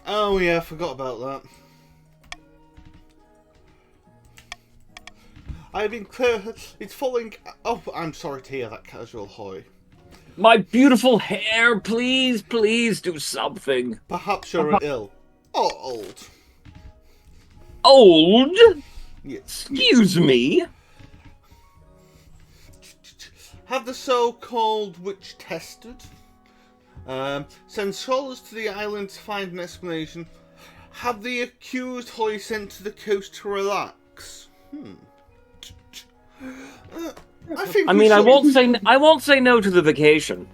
Oh yeah, I forgot about that. I've been clear. It's falling. Oh, I'm sorry to hear that, Casual Hoy. My beautiful hair, please, please do something. Perhaps you're ill. Or old. Old? Yes. Excuse me? Have the so-called witch tested. Send scholars to the island to find an explanation. Have the accused Hoy sent to the coast to relax. I think. I mean, I won't say no to the vacation.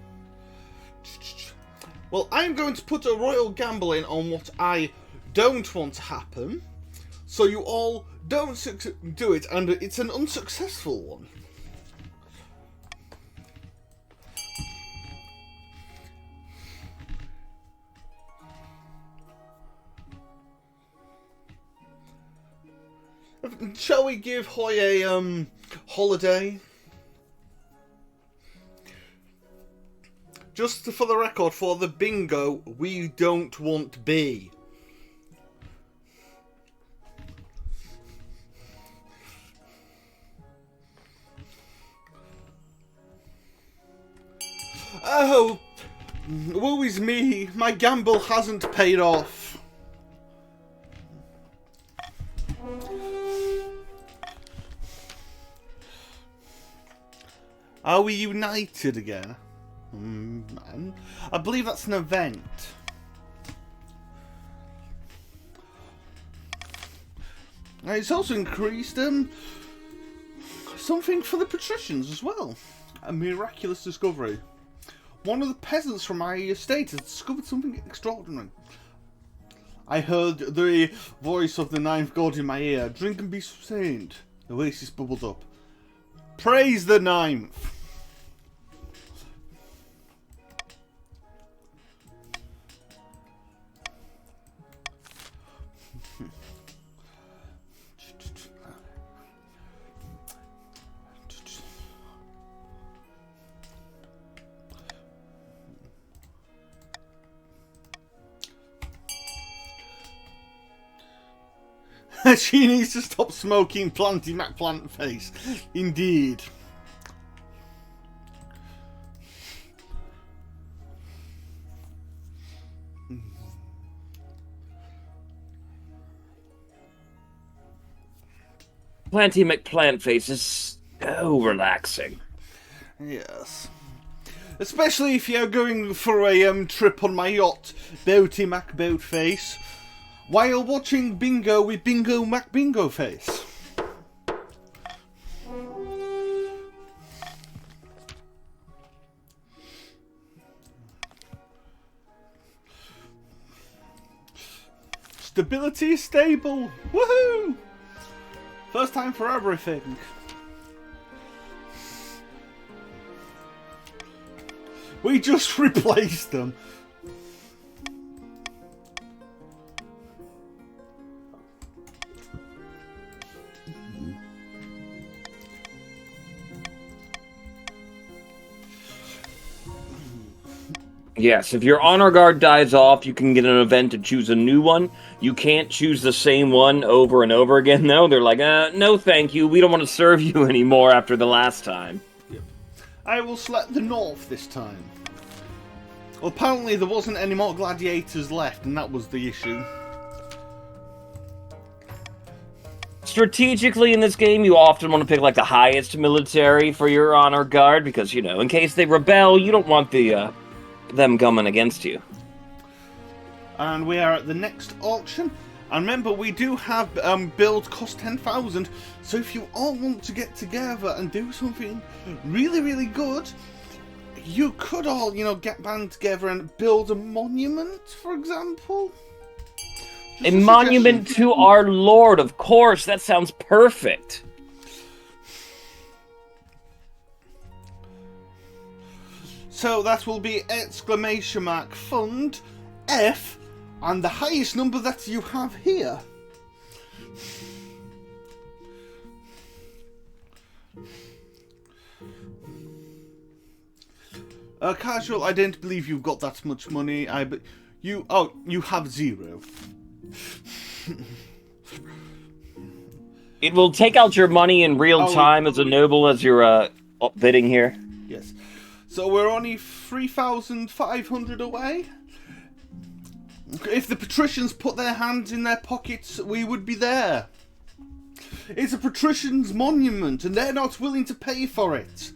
Well, I'm going to put a royal gamble in on what I don't want to happen, so you all don't do it, and it's an unsuccessful one. Shall we give Hoy a holiday? Just for the record, for the bingo, we don't want B. Oh, woe is me, my gamble hasn't paid off. Are we united again? I believe that's an event. It's also increased something for the patricians as well. A miraculous discovery. One of the peasants from my estate has discovered something extraordinary. I heard the voice of the ninth god in my ear. Drink and be sustained. The oasis bubbled up. Praise the ninth! She needs to stop smoking Planty McPlant face. Indeed. Planty McPlant face is so relaxing. Yes. Especially if you're going for a trip on my yacht, Boaty McBoatface, while watching Bingo with Bingo McBingoface. Stability is stable. Woohoo! First time for everything. We just replaced them. Yes, if your honor guard dies off, you can get an event to choose a new one. You can't choose the same one over and over again, though. They're like, no thank you, we don't want to serve you anymore after the last time. Yep. I will select the north this time. Well, apparently there wasn't any more gladiators left, and that was the issue. Strategically in this game, you often want to pick like the highest military for your honor guard, because, you know, in case they rebel, you don't want the them coming against you. And we are at the next auction. And remember, we do have build cost 10,000. So if you all want to get together and do something really, really good, you could all, you know, get band together and build a monument, for example. A monument to our Lord, of course. That sounds perfect. So that will be !fund F and the highest number that you have here. Casual, I don't believe you've got that much money. You have 0. It will take out your money in real time as a noble as you're bidding here. Yes. So we're only 3,500 away. If the patricians put their hands in their pockets, we would be there. It's a patrician's monument, and they're not willing to pay for it.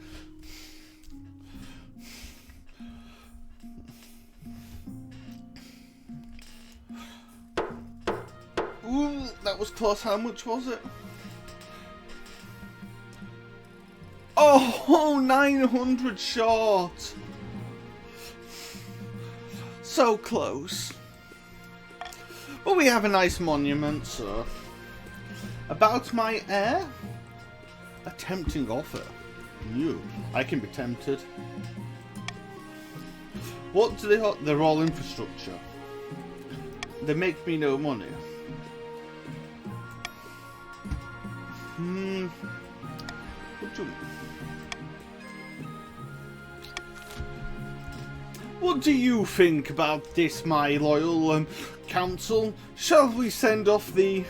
Ooh, that was close. How much was it? Oh, 900 short. So close. But we have a nice monument, sir. About my heir? A tempting offer. You, I can be tempted. What do they? They're all infrastructure. They make me no money. What do you think about this, my loyal council? Shall we send off the...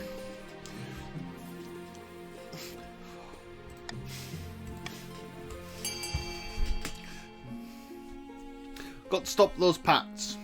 Got to stop those pats.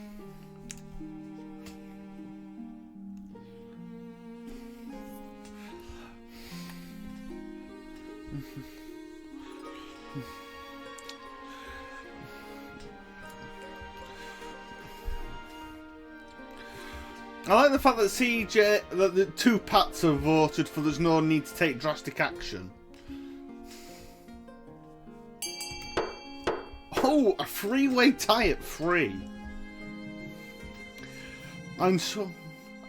I like the fact that that the two pats have voted for there's no need to take drastic action. Oh, a three-way tie at 3. I'm so...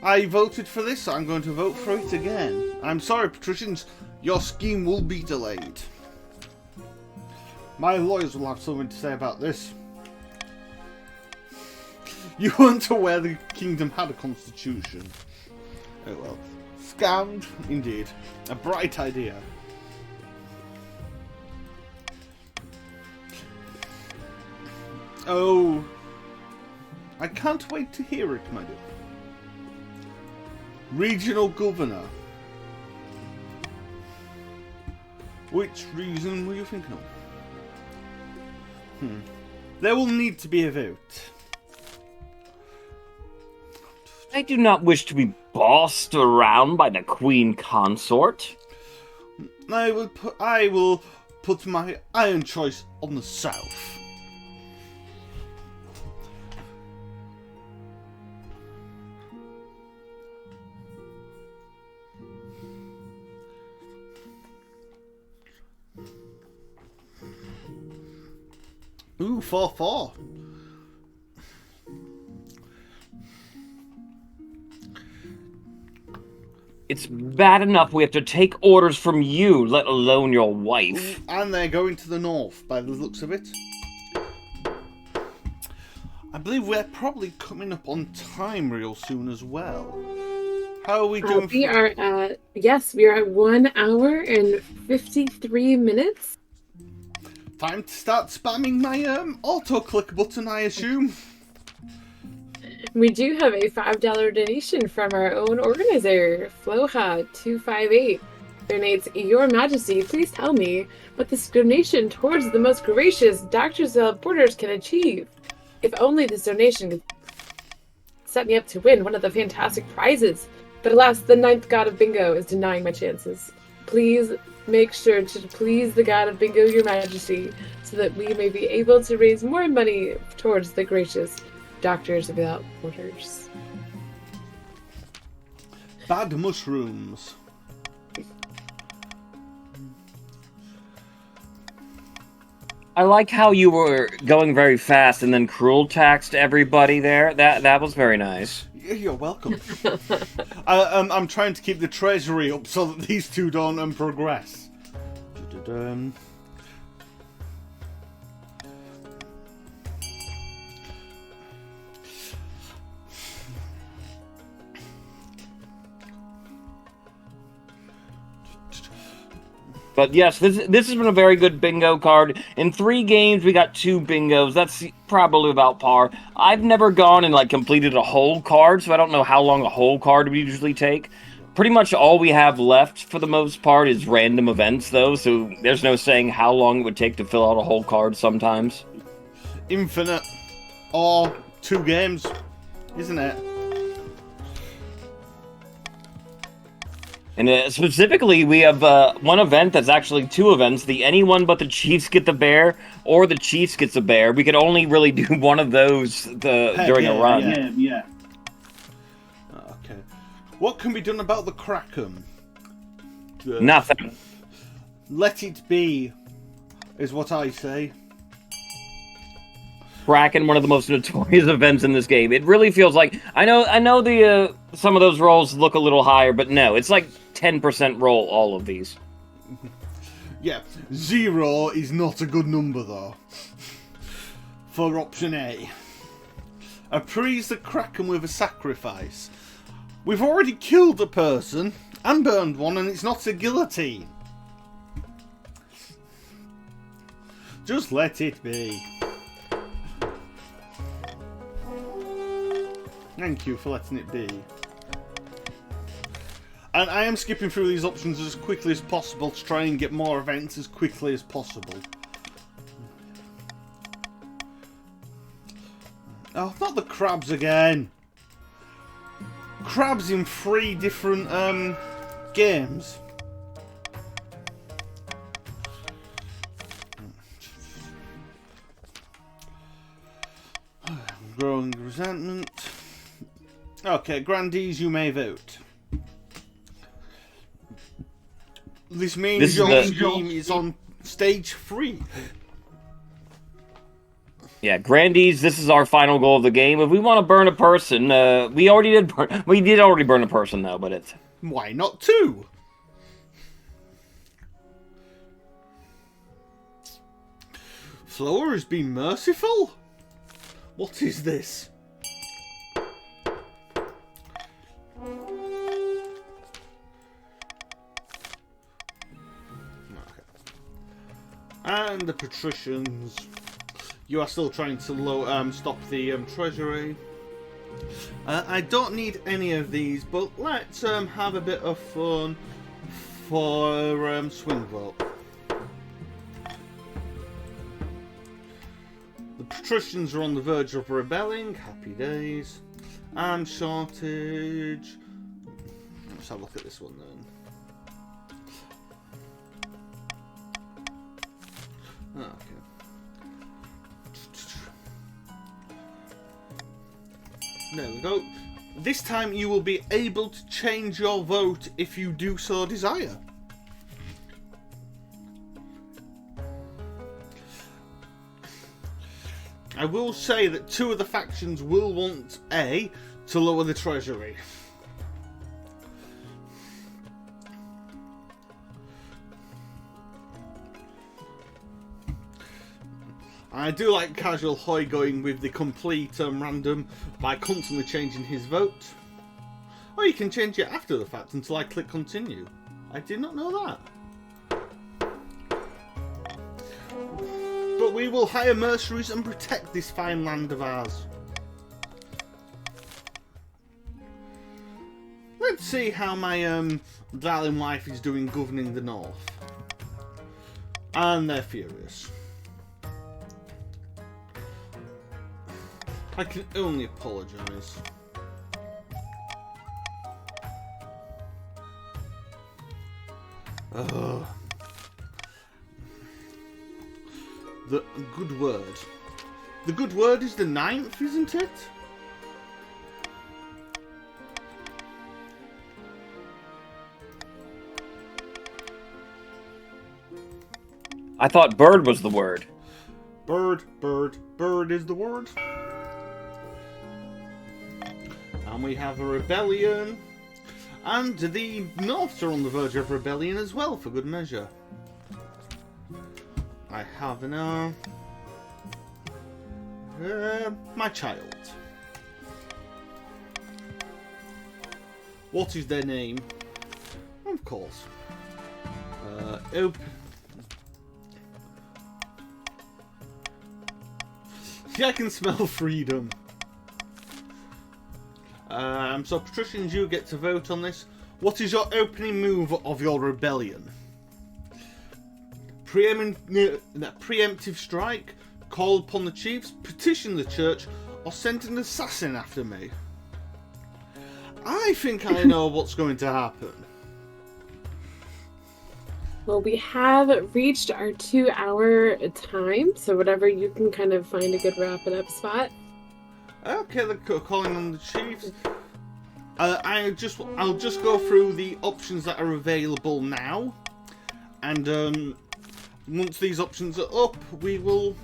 I voted for this, so I'm going to vote for it again. I'm sorry, patricians, your scheme will be delayed. My lawyers will have something to say about this. You weren't aware the kingdom had a constitution. Oh well. Scammed, indeed. A bright idea. Oh. I can't wait to hear it, my dear. Regional governor. Which reason were you thinking of? There will need to be a vote. I do not wish to be bossed around by the queen consort. I will put my iron choice on the south. Ooh, 4-4. It's bad enough we have to take orders from you, let alone your wife. And they're going to the north, by the looks of it. I believe we're probably coming up on time real soon as well. How are we doing? We are at 1 hour and 53 minutes. Time to start spamming my auto-click button, I assume. We do have a $5 donation from our own organizer, Floha258. Donates, Your Majesty, please tell me what this donation towards the most gracious Doctors Without Borders can achieve. If only this donation could set me up to win one of the fantastic prizes. But alas, the 9th god of bingo is denying my chances. Please make sure to please the god of bingo, Your Majesty, so that we may be able to raise more money towards the gracious Doctors Without Borders. Bad mushrooms. I like how you were going very fast and then cruel taxed everybody there. That was very nice. You're welcome. I'm trying to keep the treasury up so that these two don't progress. But yes, this has been a very good bingo card. In 3 games, we got 2 bingos. That's probably about par. I've never gone and completed a whole card, so I don't know how long a whole card would usually take. Pretty much all we have left, for the most part, is random events, though, so there's no saying how long it would take to fill out a whole card sometimes. Infinite. Or 2 games, isn't it? And specifically, we have one event that's actually 2 events. The anyone but the Chiefs get the bear, or the Chiefs gets a bear. We could only really do one of those during a run. Yeah. Okay. What can be done about the Kraken? Nothing. Let it be. is what I say. Kraken, one of the most notorious events in this game. It really feels like I know the some of those rolls look a little higher, but no, it's like 10% roll all of these. Yeah, 0 is not a good number though. For option A. Appease the Kraken with a sacrifice. We've already killed a person and burned one, and it's not a guillotine. Just let it be. Thank you for letting it be. And I am skipping through these options as quickly as possible to try and get more events as quickly as possible. Oh, not the crabs again. Crabs in 3 different games. Growing resentment. Okay, grandees, you may vote. This means your scheme is on stage 3. Yeah, grandees, this is our final goal of the game. If we want to burn a person, we did already burn a person though, but it's Why not 2? Flower has been merciful? What is this? And the patricians. You are still trying to stop the treasury. I don't need any of these, but let's have a bit of fun for swing vote. The patricians are on the verge of rebelling. Happy days. And shortage. Let's have a look at this one then. Okay. There we go. This time you will be able to change your vote if you do so desire. I will say that 2 of the factions will want A to lower the treasury. I do like Casual Hoy going with the complete random by constantly changing his vote. Or you can change it after the fact until I click continue. I did not know that. But we will hire mercenaries and protect this fine land of ours. Let's see how my darling wife is doing governing the north. And they're furious. I can only apologise. Oh. The good word. The good word is the 9th, isn't it? I thought bird was the word. Bird, bird, bird is the word. And we have a rebellion. And the Norths are on the verge of rebellion as well, for good measure. I have now my child. What is their name? Of course. Yeah, I can smell freedom. So patricians, you get to vote on this. What is your opening move of your rebellion? Preemptive strike, call upon the chiefs, petition the church, or send an assassin after me? I think I know what's going to happen. Well, we have reached our 2-hour time, so whatever you can kind of find a good wrap it up spot. Okay, they're calling on the chiefs. I'll just go through the options that are available now, and once these options are up, we will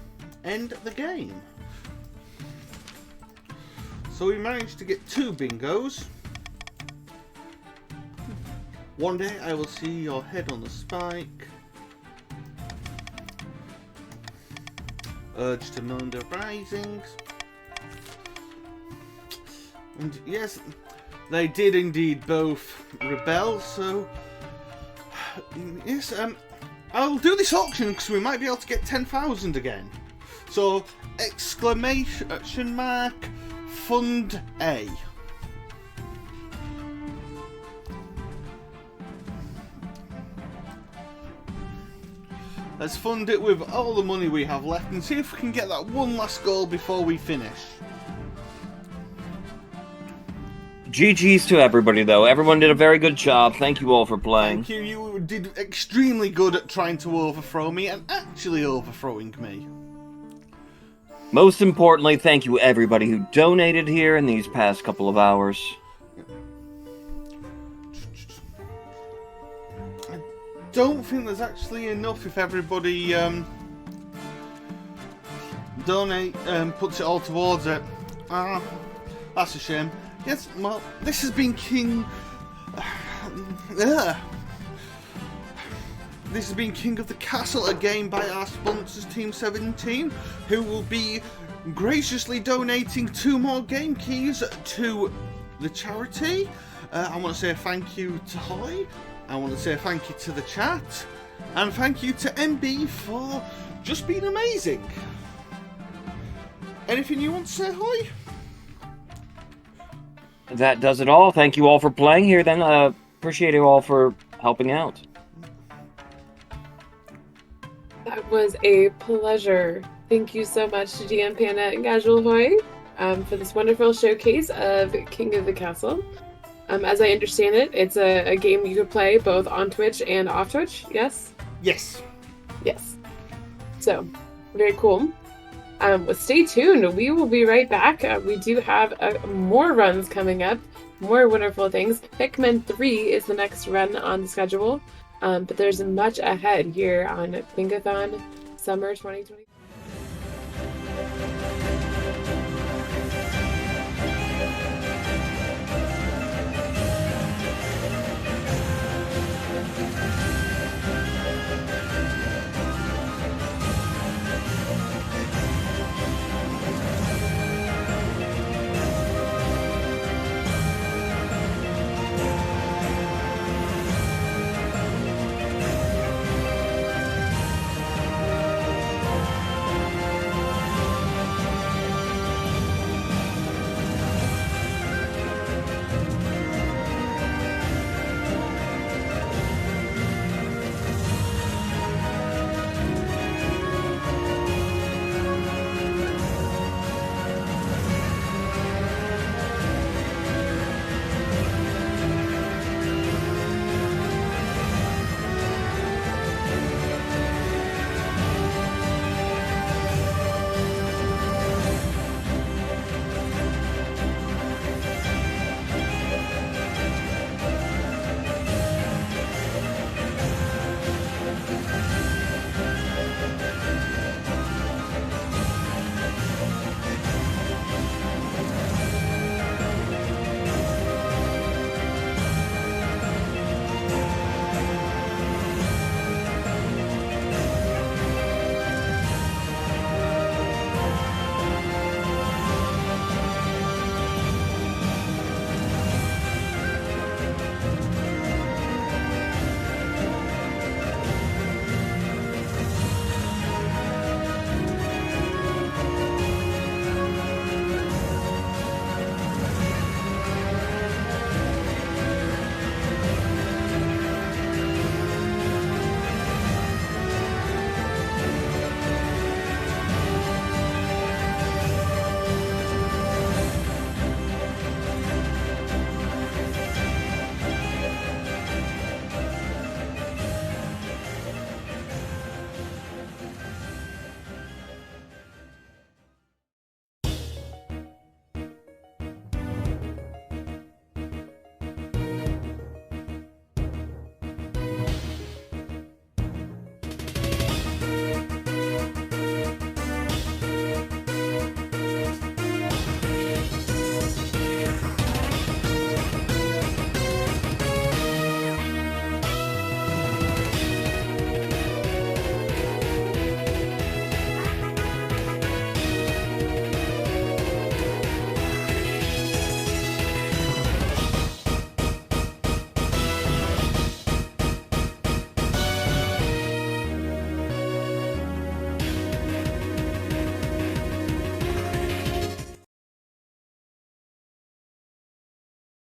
end the game. So we managed to get 2 bingos. One day I will see your head on the spike. Urge to moan the risings. And yes, they did indeed both rebel, so yes, I'll do this auction because we might be able to get 10,000 again. So, exclamation mark, fund A. Let's fund it with all the money we have left and see if we can get that one last goal before we finish. GG's to everybody, though. Everyone did a very good job. Thank you all for playing. Thank you. You did extremely good at trying to overthrow me and actually overthrowing me. Most importantly, thank you everybody who donated here in these past couple of hours. I don't think there's actually enough if everybody puts it all towards it. That's a shame. Yes, well, this has been King... This has been King of the Castle, a game by our sponsors, Team 17, who will be graciously donating 2 more game keys to the charity. I want to say thank you to Hoy, I want to say thank you to the chat, and thank you to MB for just being amazing. Anything you want to say, Hoy? That does it all. Thank you all for playing here, then. Appreciate you all for helping out. That was a pleasure. Thank you so much to DM Panda and Casual Hoy for this wonderful showcase of King of the Castle. As I understand it, it's a game you could play both on Twitch and off Twitch, yes? Yes. Yes. So, very cool. Well, stay tuned. We will be right back. We do have more runs coming up, more wonderful things. Pikmin 3 is the next run on the schedule, but there's much ahead here on Bingothon Summer 2020.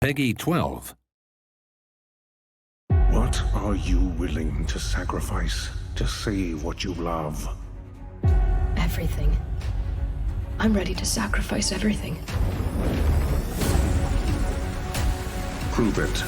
Peggy 12. What are you willing to sacrifice to save what you love? Everything. I'm ready to sacrifice everything. Prove it.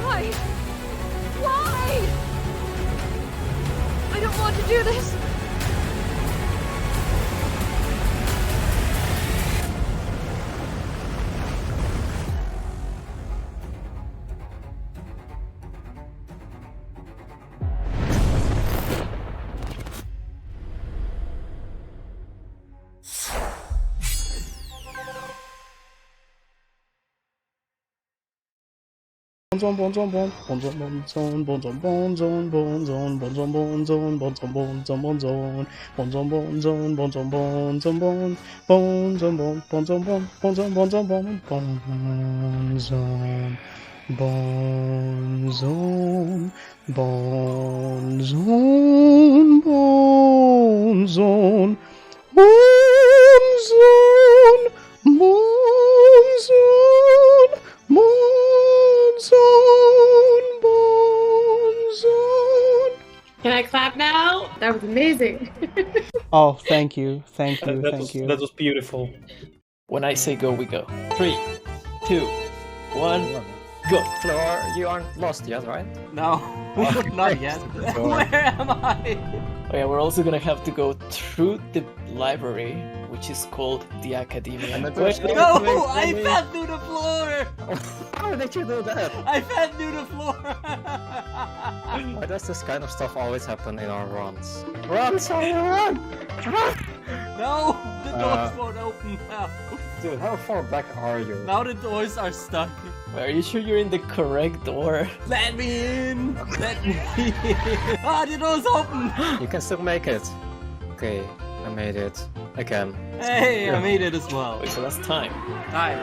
Why? Why? I don't want to do this. Can I clap now? That was amazing. Oh, thank you, thank you, thank you. That was beautiful. When I say go, we go. 3, 2, 1, go. Floor, you aren't lost yet, right? No, not yet. Where am I? Okay, we're also gonna have to go through the library, which is called the Academia. And the Wait, first- No, I fell through the floor. How did you do that? I fell through the floor. Why does this kind of stuff always happen in our runs? Run, Sally, run! No, the doors Uh, won't open now. Dude, how far back are you? Now the doors are stuck. are you sure you're in the correct door? Let me in. Let me in. Ah, the door's open. You can still make it. Okay, I made it. Again. Hey, I made it as well. Wait, so that's time. Time.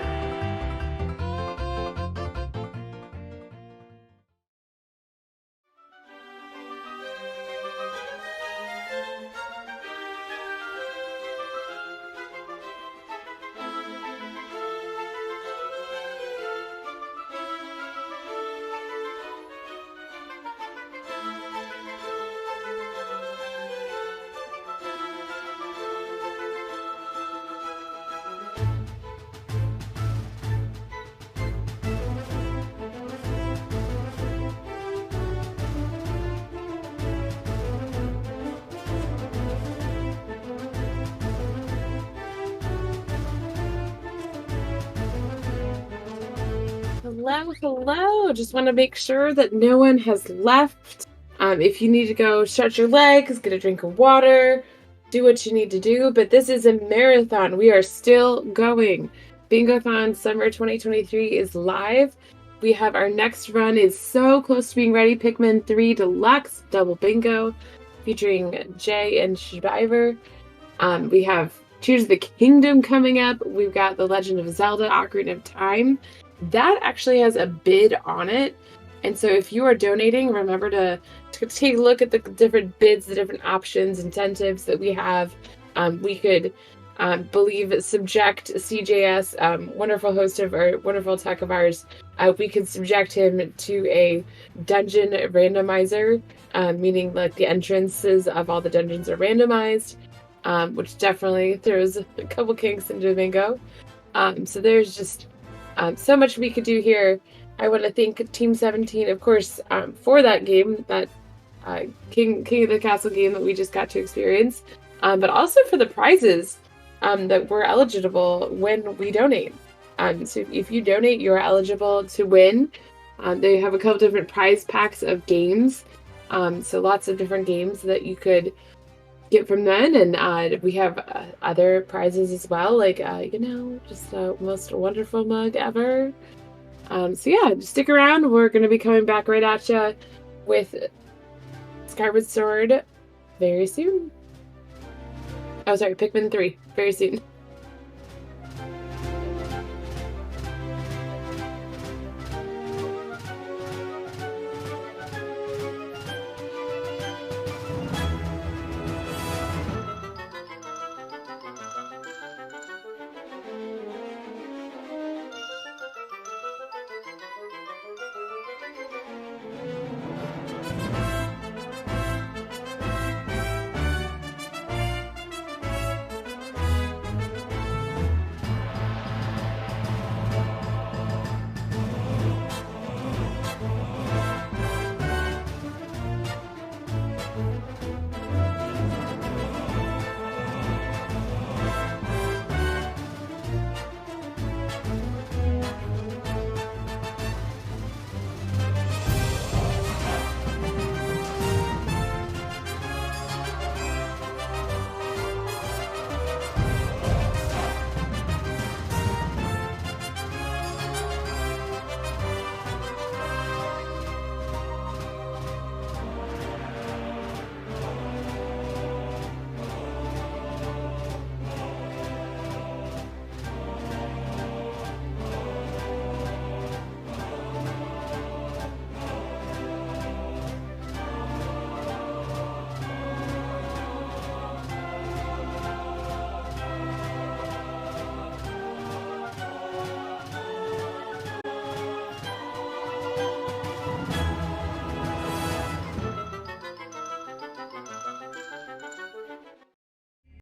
Hello. Just want to make sure that no one has left. If you need to go stretch your legs, get a drink of water, do what you need to do. But this is a marathon. We are still going. Bingothon Summer 2023 is live. We have our next run is so close to being ready. Pikmin 3 Deluxe Double Bingo featuring Jay and Shriver. We have Tears of the Kingdom coming up. We've got The Legend of Zelda Ocarina of Time. That actually has a bid on it. And so if you are donating, remember to take a look at the different bids, the different options, incentives that we have. We could subject CJS, wonderful host of our wonderful tech of ours, we could subject him to a dungeon randomizer, meaning like the entrances of all the dungeons are randomized, which definitely throws a couple kinks into bingo. So there's just so much we could do here. I want to thank Team 17, of course, for that game, that King of the Castle game that we just got to experience, but also for the prizes that were eligible when we donate. So if you donate, you're eligible to win. They have a couple different prize packs of games. So lots of different games that you could get from then, and we have other prizes as well, like just the most wonderful mug ever. So yeah, stick around. We're gonna be coming back right at you with Skyward Sword very soon. Oh, sorry, Pikmin 3 very soon.